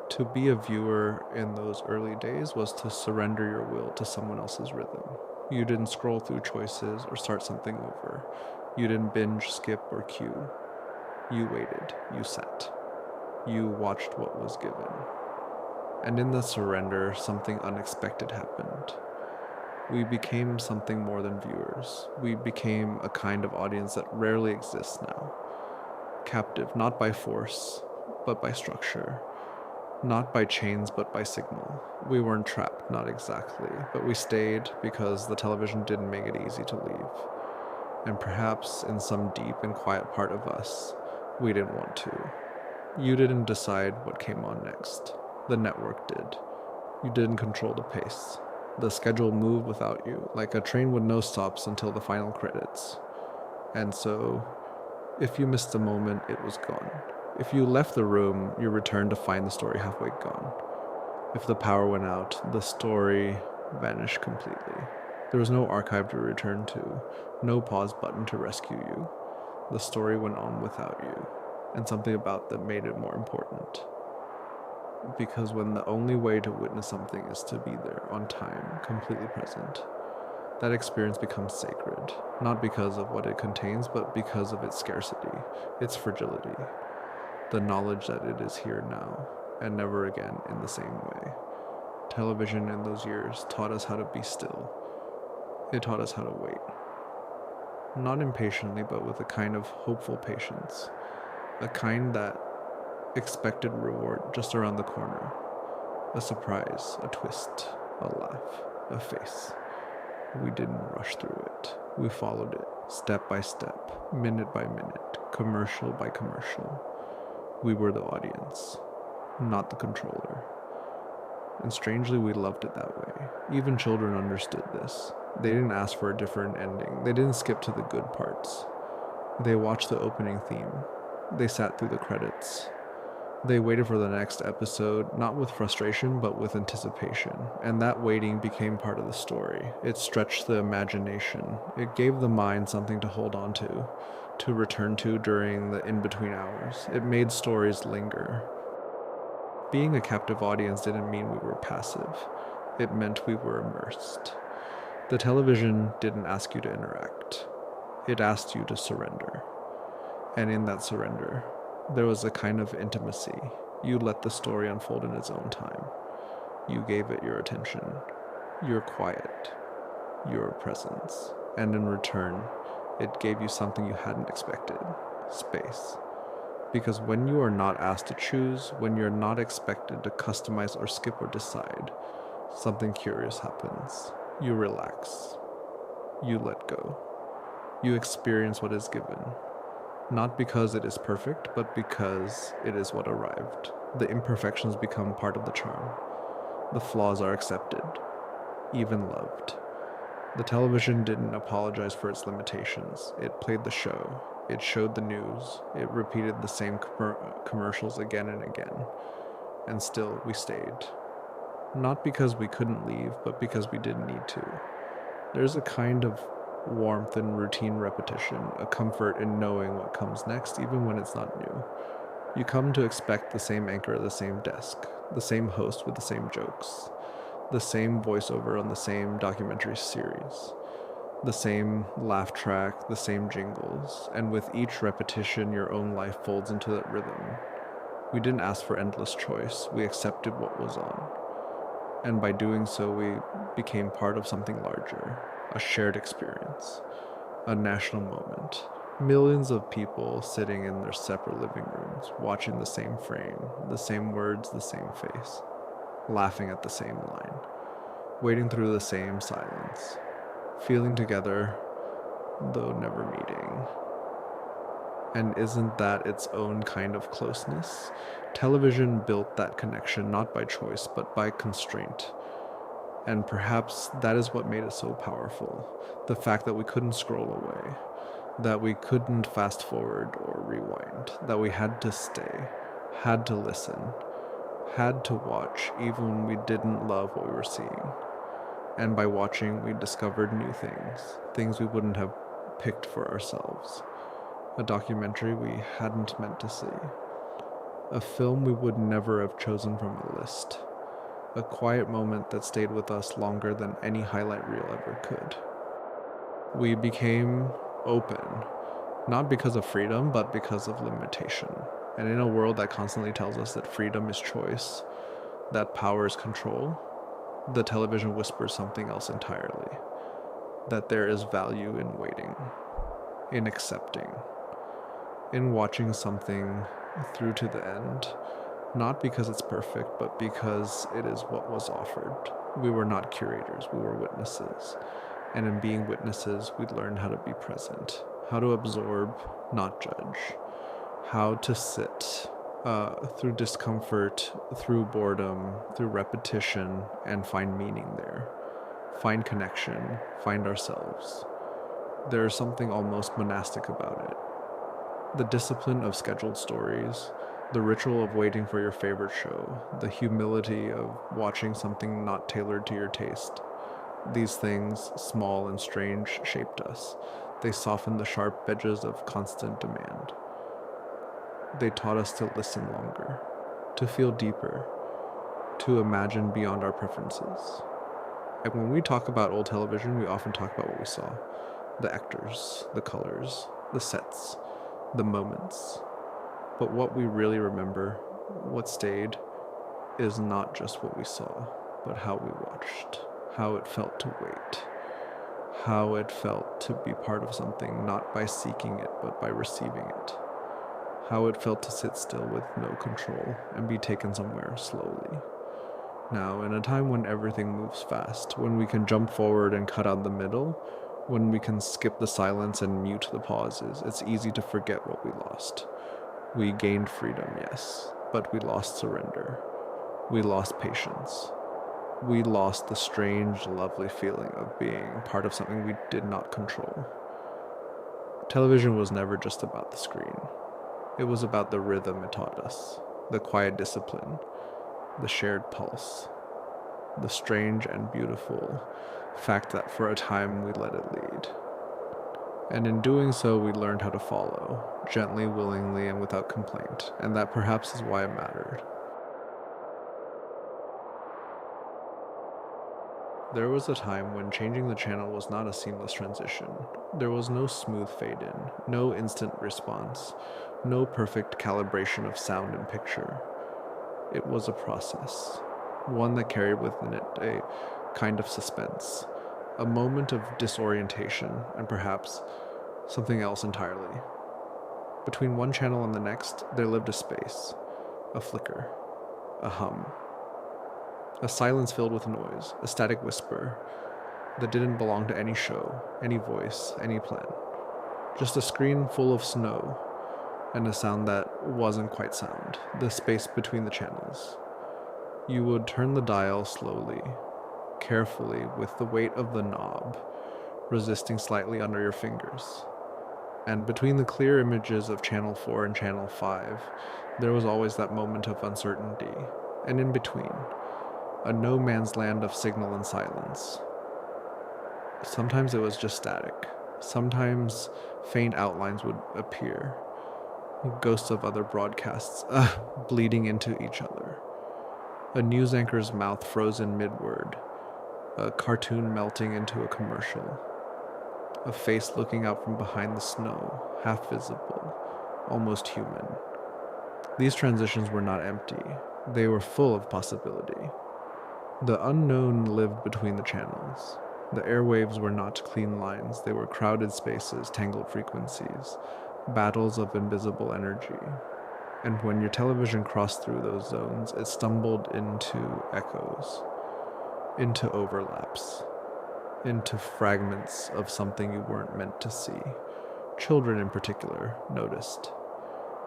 To be a viewer in those early days was to surrender your will to someone else's rhythm. You didn't scroll through choices or start something over. You didn't binge, skip, or queue. You waited, you sat. You watched what was given. And in the surrender, something unexpected happened. We became something more than viewers. We became a kind of audience that rarely exists now. Captive, not by force, but by structure. Not by chains, but by signal. We weren't trapped, not exactly, but we stayed because the television didn't make it easy to leave. And perhaps in some deep and quiet part of us, we didn't want to. You didn't decide what came on next. The network did. You didn't control the pace. The schedule moved without you, like a train with no stops until the final credits. And so, if you missed a moment, it was gone. If you left the room, you returned to find the story halfway gone. If the power went out, the story vanished completely. There was no archive to return to, no pause button to rescue you. The story went on without you, and something about that made it more important. Because when the only way to witness something is to be there, on time, completely present, that experience becomes sacred, not because of what it contains, but because of its scarcity, its fragility, the knowledge that it is here now, and never again in the same way. Television in those years taught us how to be still. It taught us how to wait. Not impatiently, but with a kind of hopeful patience, a kind that expected reward just around the corner. A surprise, a twist, a laugh, a face. We didn't rush through it. We followed it. Step by step, minute by minute, commercial by commercial. We were the audience, not the controller. And strangely, we loved it that way. Even children understood this. They didn't ask for a different ending. They didn't skip to the good parts. They watched the opening theme. They sat through the credits. They waited for the next episode, not with frustration, but with anticipation. And that waiting became part of the story. It stretched the imagination. It gave the mind something to hold on to return to during the in-between hours. It made stories linger. Being a captive audience didn't mean we were passive. It meant we were immersed. The television didn't ask you to interact. It asked you to surrender. And in that surrender, there was a kind of intimacy. You let the story unfold in its own time. You gave it your attention, your quiet, your presence. And in return, it gave you something you hadn't expected: space. Because when you are not asked to choose, when you're not expected to customize or skip or decide, something curious happens. You relax. You let go. You experience what is given. Not because it is perfect, but because it is what arrived. The imperfections become part of the charm. The flaws are accepted, even loved. The television didn't apologize for its limitations. It played the show. It showed the news. It repeated the same commercials again and again. And still, we stayed. Not because we couldn't leave, but because we didn't need to. There's a kind of warmth in routine repetition, a comfort in knowing what comes next, even when it's not new. You come to expect the same anchor at the same desk, the same host with the same jokes, the same voiceover on the same documentary series, the same laugh track, the same jingles, and with each repetition, your own life folds into that rhythm. We didn't ask for endless choice, we accepted what was on. And by doing so, we became part of something larger, a shared experience, a national moment. Millions of people sitting in their separate living rooms, watching the same frame, the same words, the same face, laughing at the same line, waiting through the same silence, feeling together, though never meeting. And isn't that its own kind of closeness? Television built that connection not by choice, but by constraint. And perhaps that is what made it so powerful. The fact that we couldn't scroll away, that we couldn't fast forward or rewind, that we had to stay, had to listen, had to watch even when we didn't love what we were seeing. And by watching, we discovered new things we wouldn't have picked for ourselves. A documentary we hadn't meant to see. A film we would never have chosen from a list. A quiet moment that stayed with us longer than any highlight reel ever could. We became open, not because of freedom, but because of limitation. And in a world that constantly tells us that freedom is choice, that power is control, the television whispers something else entirely. That there is value in waiting, in accepting, in watching something through to the end, not because it's perfect, but because it is what was offered. We were not curators, we were witnesses. And in being witnesses, we learned how to be present, how to absorb, not judge, how to sit through discomfort, through boredom, through repetition, and find meaning there. Find connection, find ourselves. There is something almost monastic about it. The discipline of scheduled stories, the ritual of waiting for your favorite show, the humility of watching something not tailored to your taste. These things, small and strange, shaped us. They softened the sharp edges of constant demand. They taught us to listen longer, to feel deeper, to imagine beyond our preferences. And when we talk about old television, we often talk about what we saw. The actors, the colors, the sets, the moments. But what we really remember, what stayed, is not just what we saw, but how we watched, how it felt to wait, how it felt to be part of something not by seeking it, but by receiving it, how it felt to sit still with no control and be taken somewhere slowly. Now, in a time when everything moves fast, when we can jump forward and cut out the middle, When we can skip the silence and mute the pauses, it's easy to forget what we lost. We gained freedom, yes, but we lost surrender. We lost patience. We lost the strange, lovely feeling of being part of something we did not control. Television was never just about the screen. It was about the rhythm it taught us, the quiet discipline, the shared pulse, the strange and beautiful fact that for a time we let it lead. And in doing so, we learned how to follow, gently, willingly, and without complaint, and that perhaps is why it mattered. There was a time when changing the channel was not a seamless transition. There was no smooth fade in, no instant response, no perfect calibration of sound and picture. It was a process, one that carried within it a kind of suspense, a moment of disorientation, and perhaps something else entirely. Between one channel and the next, there lived a space, a flicker, a hum, a silence filled with noise, a static whisper that didn't belong to any show, any voice, any plan. Just a screen full of snow and a sound that wasn't quite sound, the space between the channels. You would turn the dial slowly, carefully, with the weight of the knob resisting slightly under your fingers. And between the clear images of Channel 4 and Channel 5, there was always that moment of uncertainty, and in between, a no man's land of signal and silence. Sometimes it was just static. Sometimes faint outlines would appear, ghosts of other broadcasts, bleeding into each other. A news anchor's mouth frozen mid-word, a cartoon melting into a commercial, a face looking out from behind the snow, half visible, almost human. These transitions were not empty. They were full of possibility. The unknown lived between the channels. The airwaves were not clean lines. They were crowded spaces, tangled frequencies, battles of invisible energy. And when your television crossed through those zones, it stumbled into echoes, into overlaps, into fragments of something you weren't meant to see. Children in particular noticed.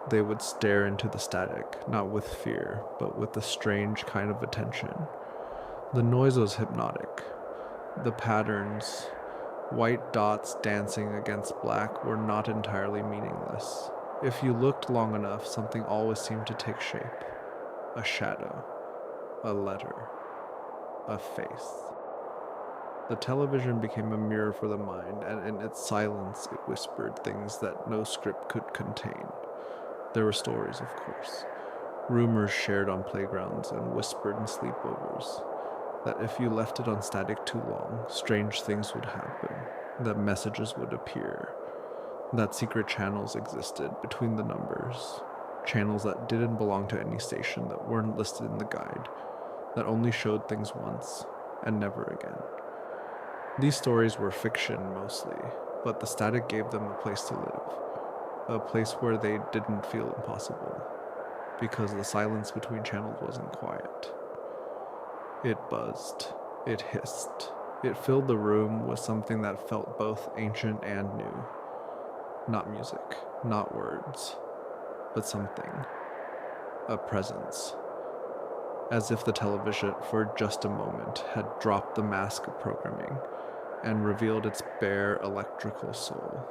They would stare into the static, not with fear, but with a strange kind of attention. The noise was hypnotic. The patterns, white dots dancing against black, were not entirely meaningless. If you looked long enough, something always seemed to take shape. A shadow, a letter, a face. The television became a mirror for the mind, and in its silence it whispered things that no script could contain. There were stories, of course, rumors shared on playgrounds and whispered in sleepovers, that if you left it on static too long, strange things would happen, that messages would appear, that secret channels existed between the numbers, channels that didn't belong to any station, that weren't listed in the guide, that only showed things once and never again. These stories were fiction mostly, but the static gave them a place to live, a place where they didn't feel impossible, because the silence between channels wasn't quiet. It buzzed, it hissed, it filled the room with something that felt both ancient and new. Not music, not words, but something. A presence. As if the television, for just a moment, had dropped the mask of programming and revealed its bare electrical soul.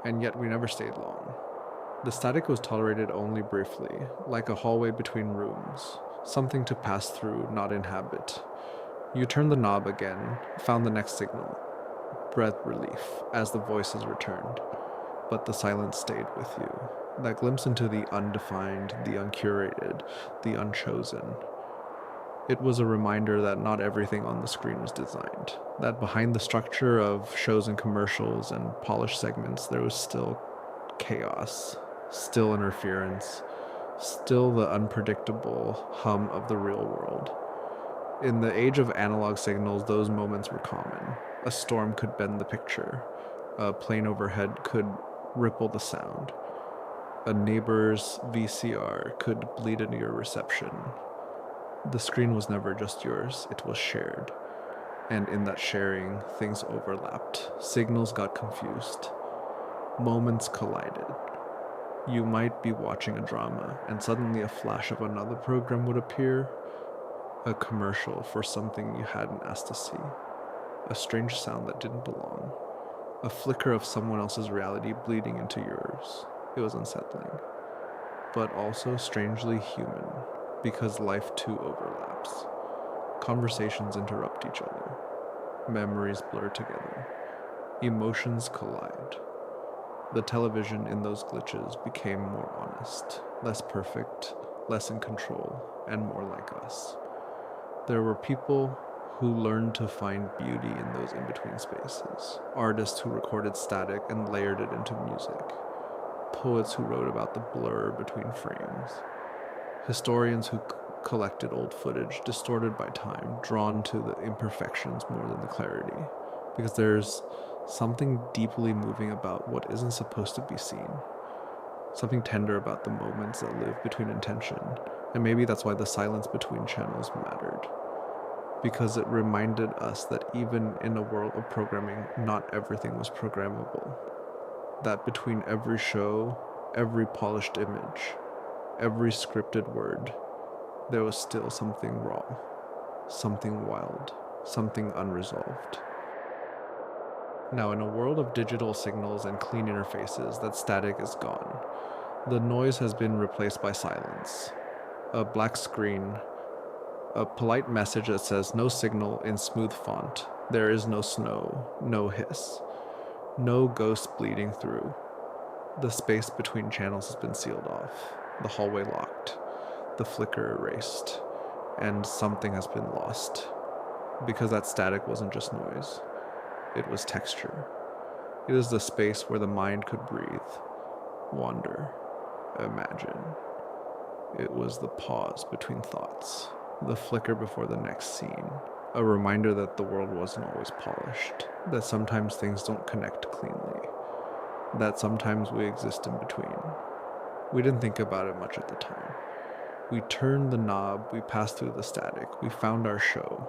And yet we never stayed long. The static was tolerated only briefly, like a hallway between rooms, something to pass through, not inhabit. You turned the knob again, found the next signal, breath relief as the voices returned, but the silence stayed with you. That glimpse into the undefined, the uncurated, the unchosen. It was a reminder that not everything on the screen was designed, that behind the structure of shows and commercials and polished segments, there was still chaos, still interference, still the unpredictable hum of the real world. In the age of analog signals, those moments were common. A storm could bend the picture. A plane overhead could ripple the sound. A neighbor's VCR could bleed into your reception. The screen was never just yours, it was shared. And in that sharing, things overlapped. Signals got confused. Moments collided. You might be watching a drama, and suddenly a flash of another program would appear, a commercial for something you hadn't asked to see, a strange sound that didn't belong, a flicker of someone else's reality bleeding into yours. It was unsettling, but also strangely human, because life too overlaps. Conversations interrupt each other, memories blur together, emotions collide. The television in those glitches became more honest, less perfect, less in control, and more like us. There were people who learned to find beauty in those in-between spaces, artists who recorded static and layered it into music, poets who wrote about the blur between frames, historians who collected old footage distorted by time, drawn to the imperfections more than the clarity, because there's something deeply moving about what isn't supposed to be seen, something tender about the moments that live between intention, and maybe that's why the silence between channels mattered, because it reminded us that even in a world of programming, not everything was programmable, that between every show, every polished image, every scripted word, there was still something raw, something wild, something unresolved. Now, in a world of digital signals and clean interfaces, that static is gone. The noise has been replaced by silence. A black screen, a polite message that says no signal in smooth font. There is no snow, no hiss, no ghost bleeding through. The space between channels has been sealed off, the hallway locked, the flicker erased, and something has been lost. Because that static wasn't just noise, it was texture. It is the space where the mind could breathe, wander, imagine. It was the pause between thoughts, the flicker before the next scene, a reminder that the world wasn't always polished, that sometimes things don't connect cleanly, that sometimes we exist in between. We didn't think about it much at the time. We turned the knob, we passed through the static, we found our show.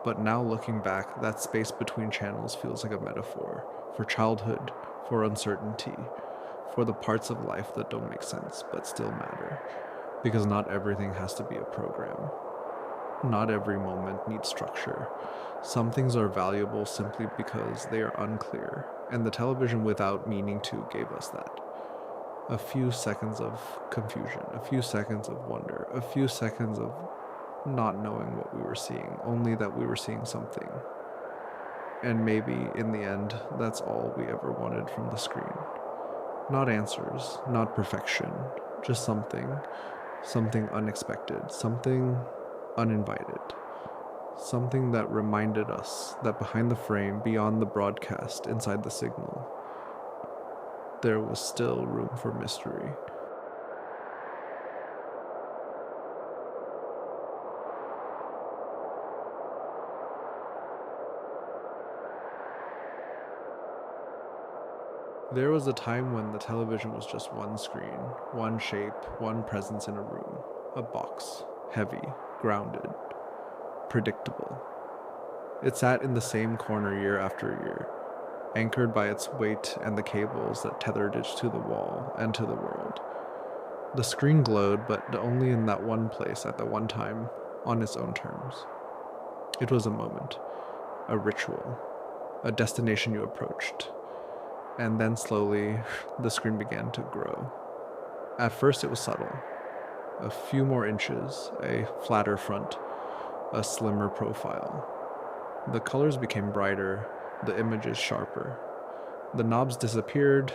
But now looking back, that space between channels feels like a metaphor for childhood, for uncertainty, for the parts of life that don't make sense but still matter. Because not everything has to be a program. Not every moment needs structure. Some things are valuable simply because they are unclear, and the television without meaning to gave us that. A few seconds of confusion, a few seconds of wonder, a few seconds of not knowing what we were seeing, only that we were seeing something. And maybe, in the end, that's all we ever wanted from the screen. Not answers, not perfection, just something unexpected, something uninvited. Something that reminded us that behind the frame, beyond the broadcast, inside the signal, there was still room for mystery. There was a time when the television was just one screen, one shape, one presence in a room. A box, heavy, grounded, predictable. It sat in the same corner year after year, anchored by its weight and the cables that tethered it to the wall and to the world. The screen glowed, but only in that one place at that one time, on its own terms. It was a moment, a ritual, a destination you approached. And then slowly, the screen began to grow. At first it was subtle. A few more inches, a flatter front, a slimmer profile. The colors became brighter, the images sharper. The knobs disappeared,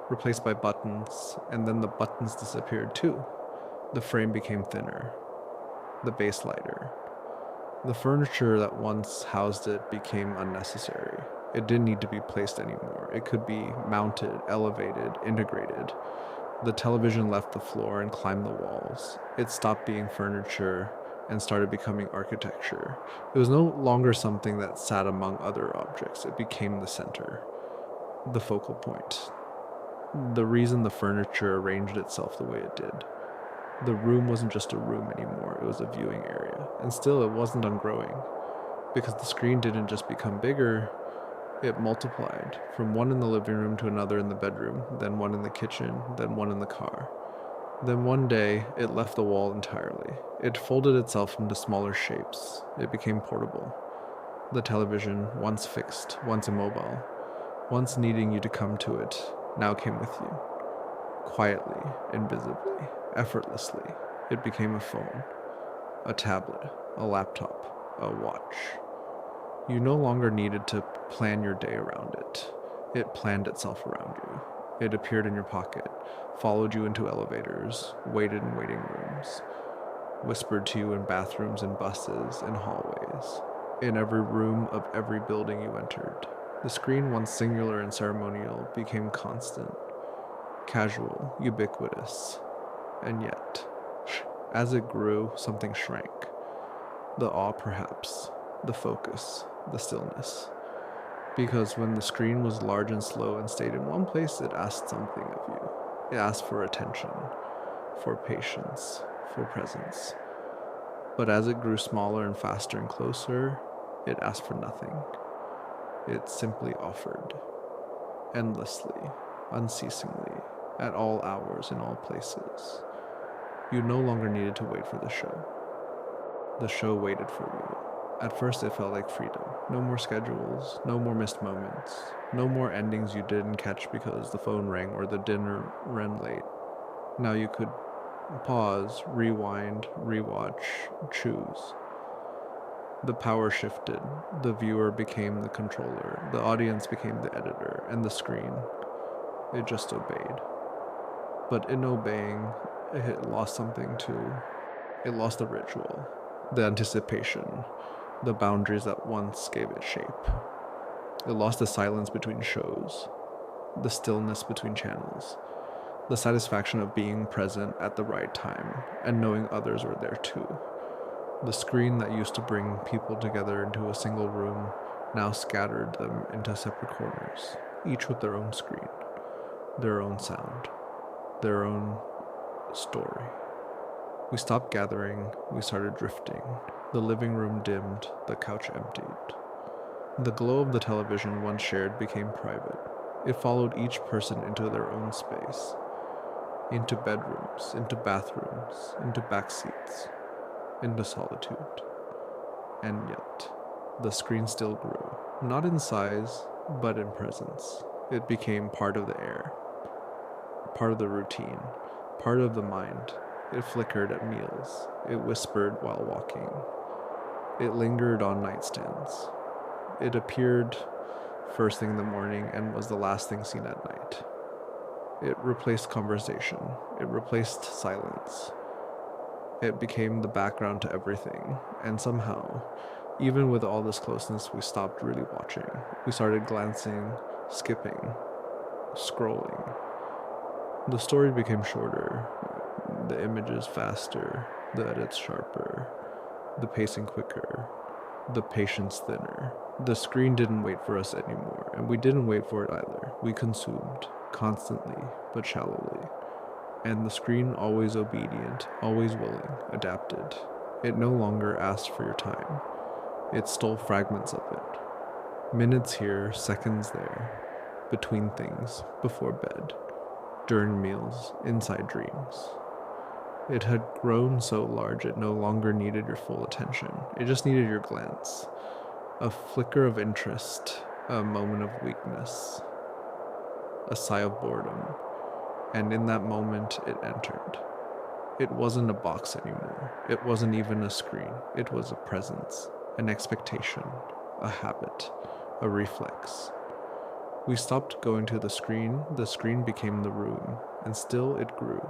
replaced by buttons, and then the buttons disappeared too. The frame became thinner, the base lighter. The furniture that once housed it became unnecessary. It didn't need to be placed anymore. It could be mounted, elevated, integrated. The television left the floor and climbed the walls. It stopped being furniture and started becoming architecture. It was no longer something that sat among other objects. It became the center, the focal point, the reason the furniture arranged itself the way it did. The room wasn't just a room anymore, it was a viewing area. And still, it wasn't done growing. because the screen didn't just become bigger, it multiplied, from one in the living room to another in the bedroom, then one in the kitchen, then one in the car. Then one day, it left the wall entirely. It folded itself into smaller shapes. It became portable. The television, once fixed, once immobile, once needing you to come to it, now came with you. Quietly, invisibly, effortlessly, it became a phone, a tablet, a laptop, a watch. You no longer needed to plan your day around it. It planned itself around you. It appeared in your pocket, followed you into elevators, waited in waiting rooms, whispered to you in bathrooms and buses and hallways, in every room of every building you entered. The screen, once singular and ceremonial, became constant, casual, ubiquitous. And yet, as it grew, something shrank. The awe, perhaps, the focus, the stillness. Because when the screen was large and slow and stayed in one place, it asked something of you. It asked for attention, for patience, for presence. But as it grew smaller and faster and closer, it asked for nothing. It simply offered, endlessly, unceasingly, at all hours, in all places. You no longer needed to wait for the show. The show waited for you. At first it felt like freedom. No more schedules, no more missed moments, no more endings you didn't catch because the phone rang or the dinner ran late. Now you could pause, rewind, rewatch, choose. The power shifted. The viewer became the controller. The audience became the editor. And the screen, it just obeyed. But in obeying, it lost something too. It lost the ritual, the anticipation, the boundaries that once gave it shape. It lost the silence between shows, the stillness between channels, the satisfaction of being present at the right time and knowing others were there too. The screen that used to bring people together into a single room now scattered them into separate corners, each with their own screen, their own sound, their own story. We stopped gathering, we started drifting. The living room dimmed, the couch emptied. The glow of the television once shared became private. It followed each person into their own space, into bedrooms, into bathrooms, into back seats, into solitude. And yet, the screen still grew, not in size, but in presence. It became part of the air, part of the routine, part of the mind. It flickered at meals. It whispered while walking. It lingered on nightstands. It appeared first thing in the morning and was the last thing seen at night. It replaced conversation. It replaced silence. It became the background to everything. And somehow, even with all this closeness, we stopped really watching. We started glancing, skipping, scrolling. The story became shorter, the images faster, the edits sharper, the pacing quicker, the patience thinner. The screen didn't wait for us anymore, and we didn't wait for it either. We consumed, constantly, but shallowly. And the screen, always obedient, always willing, adapted. It no longer asked for your time. It stole fragments of it. Minutes here, seconds there, between things, before bed, during meals, inside dreams. It had grown so large it no longer needed your full attention. It just needed your glance. A flicker of interest, a moment of weakness, a sigh of boredom. And in that moment, it entered. It wasn't a box anymore. It wasn't even a screen. It was a presence, an expectation, a habit, a reflex. We stopped going to the screen became the room, and still it grew.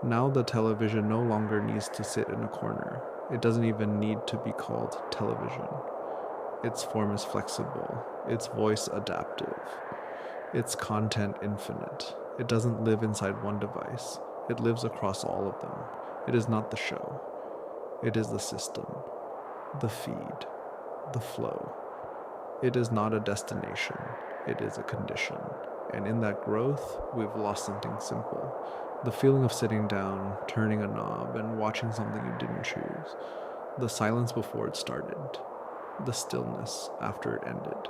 Now the television no longer needs to sit in a corner. It doesn't even need to be called television. Its form is flexible, its voice adaptive, its content infinite. It doesn't live inside one device. It lives across all of them. It is not the show. It is the system, the feed, the flow. It is not a destination. It is a condition. And in that growth, we've lost something simple. The feeling of sitting down, turning a knob, and watching something you didn't choose. The silence before it started. the stillness after it ended,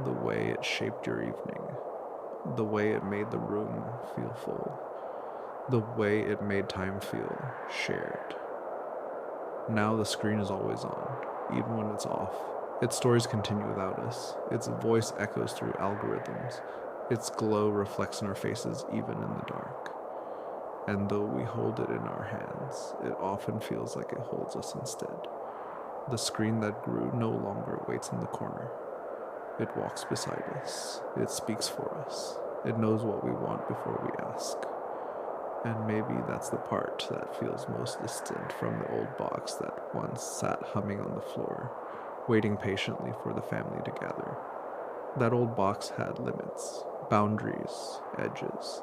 the way it shaped your evening, the way it made the room feel full, the way it made time feel shared. Now the screen is always on, even when it's off. Its stories continue without us. Its voice echoes through algorithms. Its glow reflects in our faces even in the dark. And though we hold it in our hands, it often feels like it holds us instead. The screen that grew no longer waits in the corner. It walks beside us. It speaks for us. It knows what we want before we ask. And maybe that's the part that feels most distant from the old box that once sat humming on the floor, waiting patiently for the family to gather. That old box had limits, boundaries, edges.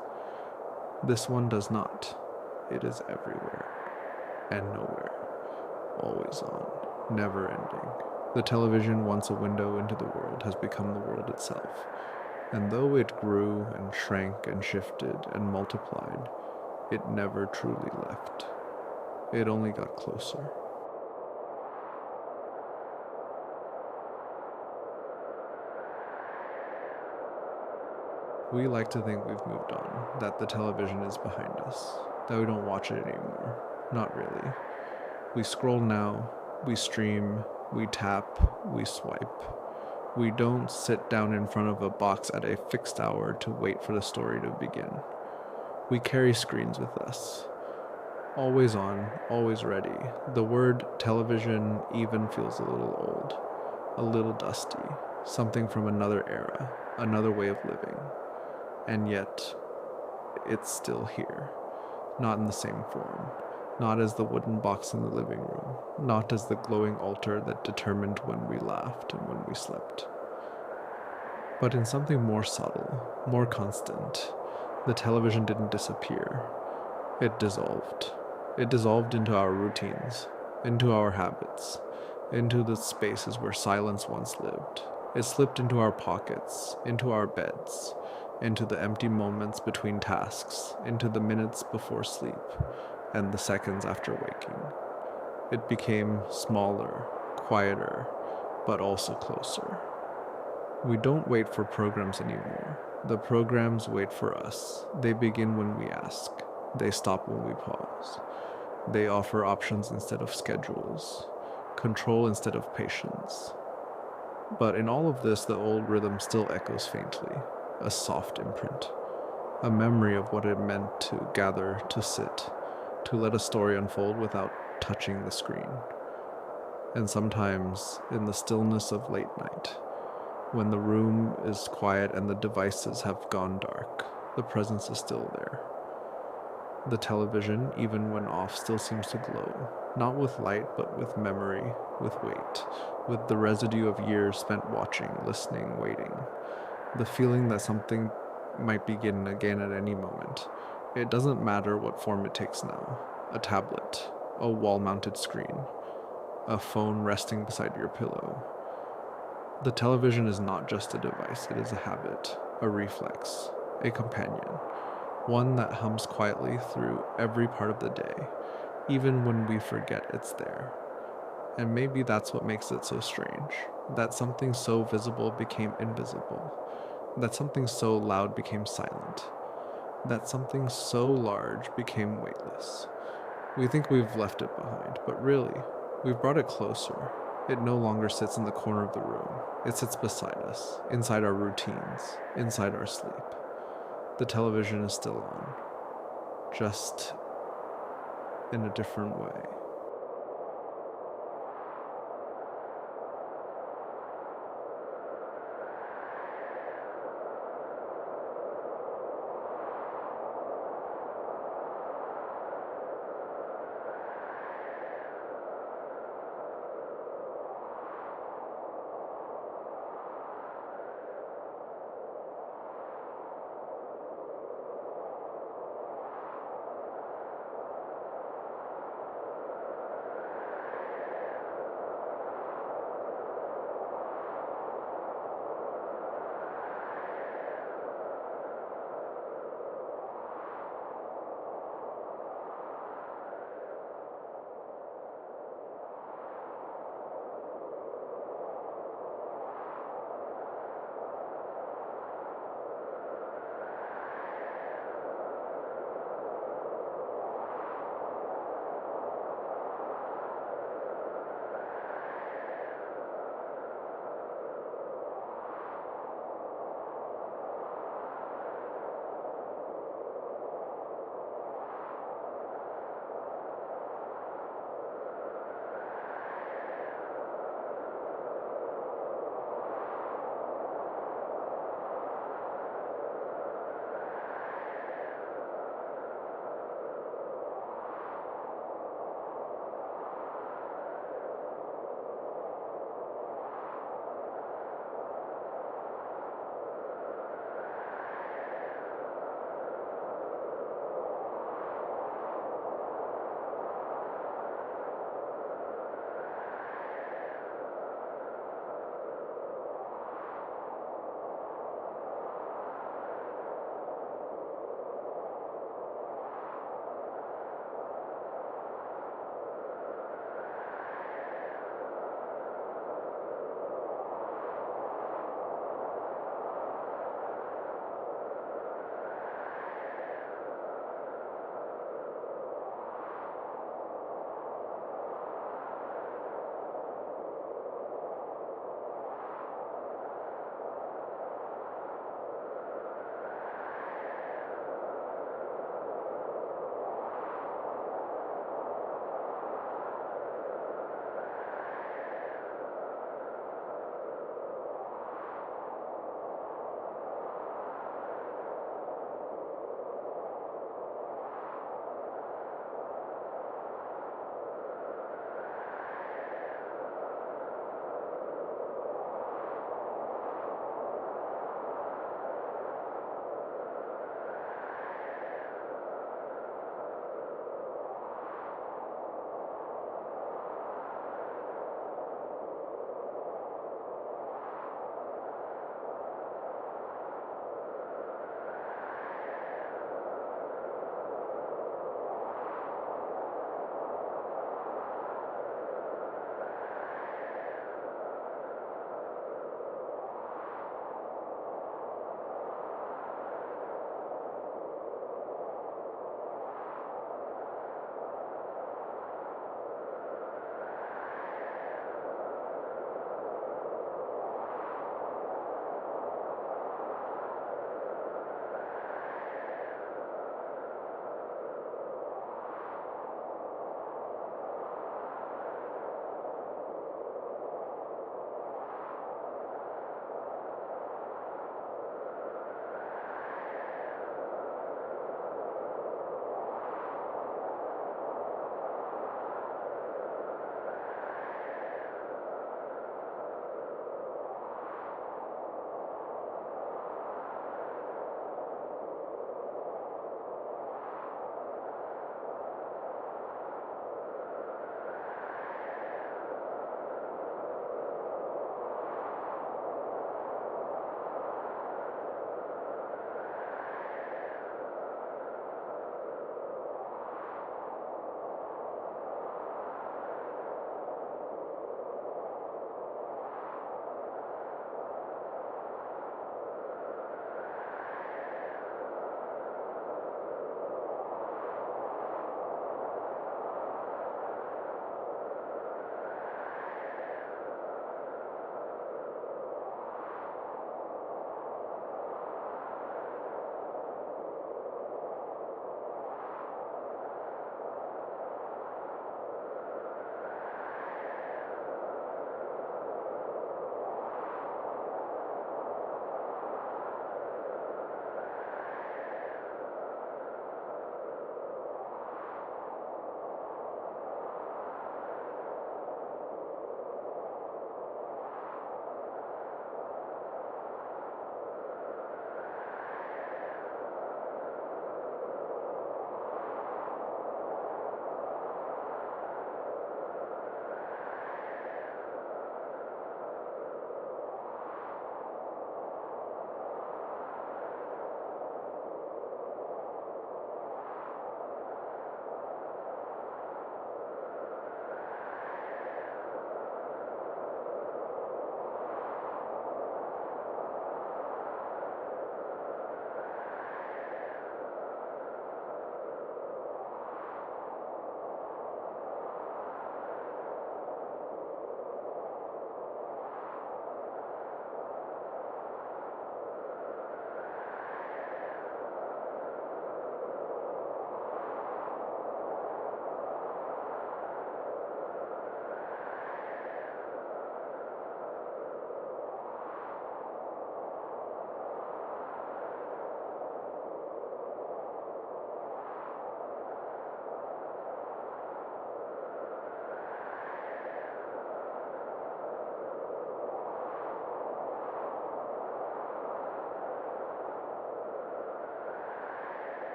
This one does not. It is everywhere and nowhere, always on, never ending. The television, once a window into the world, has become the world itself. And though it grew and shrank and shifted and multiplied, it never truly left. It only got closer. We like to think we've moved on, that the television is behind us, that we don't watch it anymore. Not really. We scroll now, we stream, we tap, we swipe. We don't sit down in front of a box at a fixed hour to wait for the story to begin. We carry screens with us. Always on, always ready. The word television even feels a little old, a little dusty, something from another era, another way of living. And yet, it's still here. Not in the same form. Not as the wooden box in the living room. Not as the glowing altar that determined when we laughed and when we slept. But in something more subtle, more constant. The television didn't disappear. It dissolved. It dissolved into our routines, into our habits, into the spaces where silence once lived. It slipped into our pockets, into our beds, into the empty moments between tasks, into the minutes before sleep, and the seconds after waking. It became smaller, quieter, but also closer. We don't wait for programs anymore. The programs wait for us. They begin when we ask. They stop when we pause. They offer options instead of schedules, control instead of patience. But in all of this, the old rhythm still echoes faintly, a soft imprint, a memory of what it meant to gather, to sit, to let a story unfold without touching the screen. And sometimes, in the stillness of late night, when the room is quiet and the devices have gone dark, the presence is still there. The television, even when off, still seems to glow, not with light, but with memory, with weight, with the residue of years spent watching, listening, waiting. The feeling that something might begin again at any moment. It doesn't matter what form it takes now. A tablet, a wall-mounted screen, a phone resting beside your pillow. The television is not just a device, it is a habit, a reflex, a companion, one that hums quietly through every part of the day, even when we forget it's there. And maybe that's what makes it so strange, that something so visible became invisible, that something so loud became silent, that something so large became weightless. We think we've left it behind, but really, we've brought it closer. It no longer sits in the corner of the room. It sits beside us, inside our routines, inside our sleep. The television is still on, just in a different way.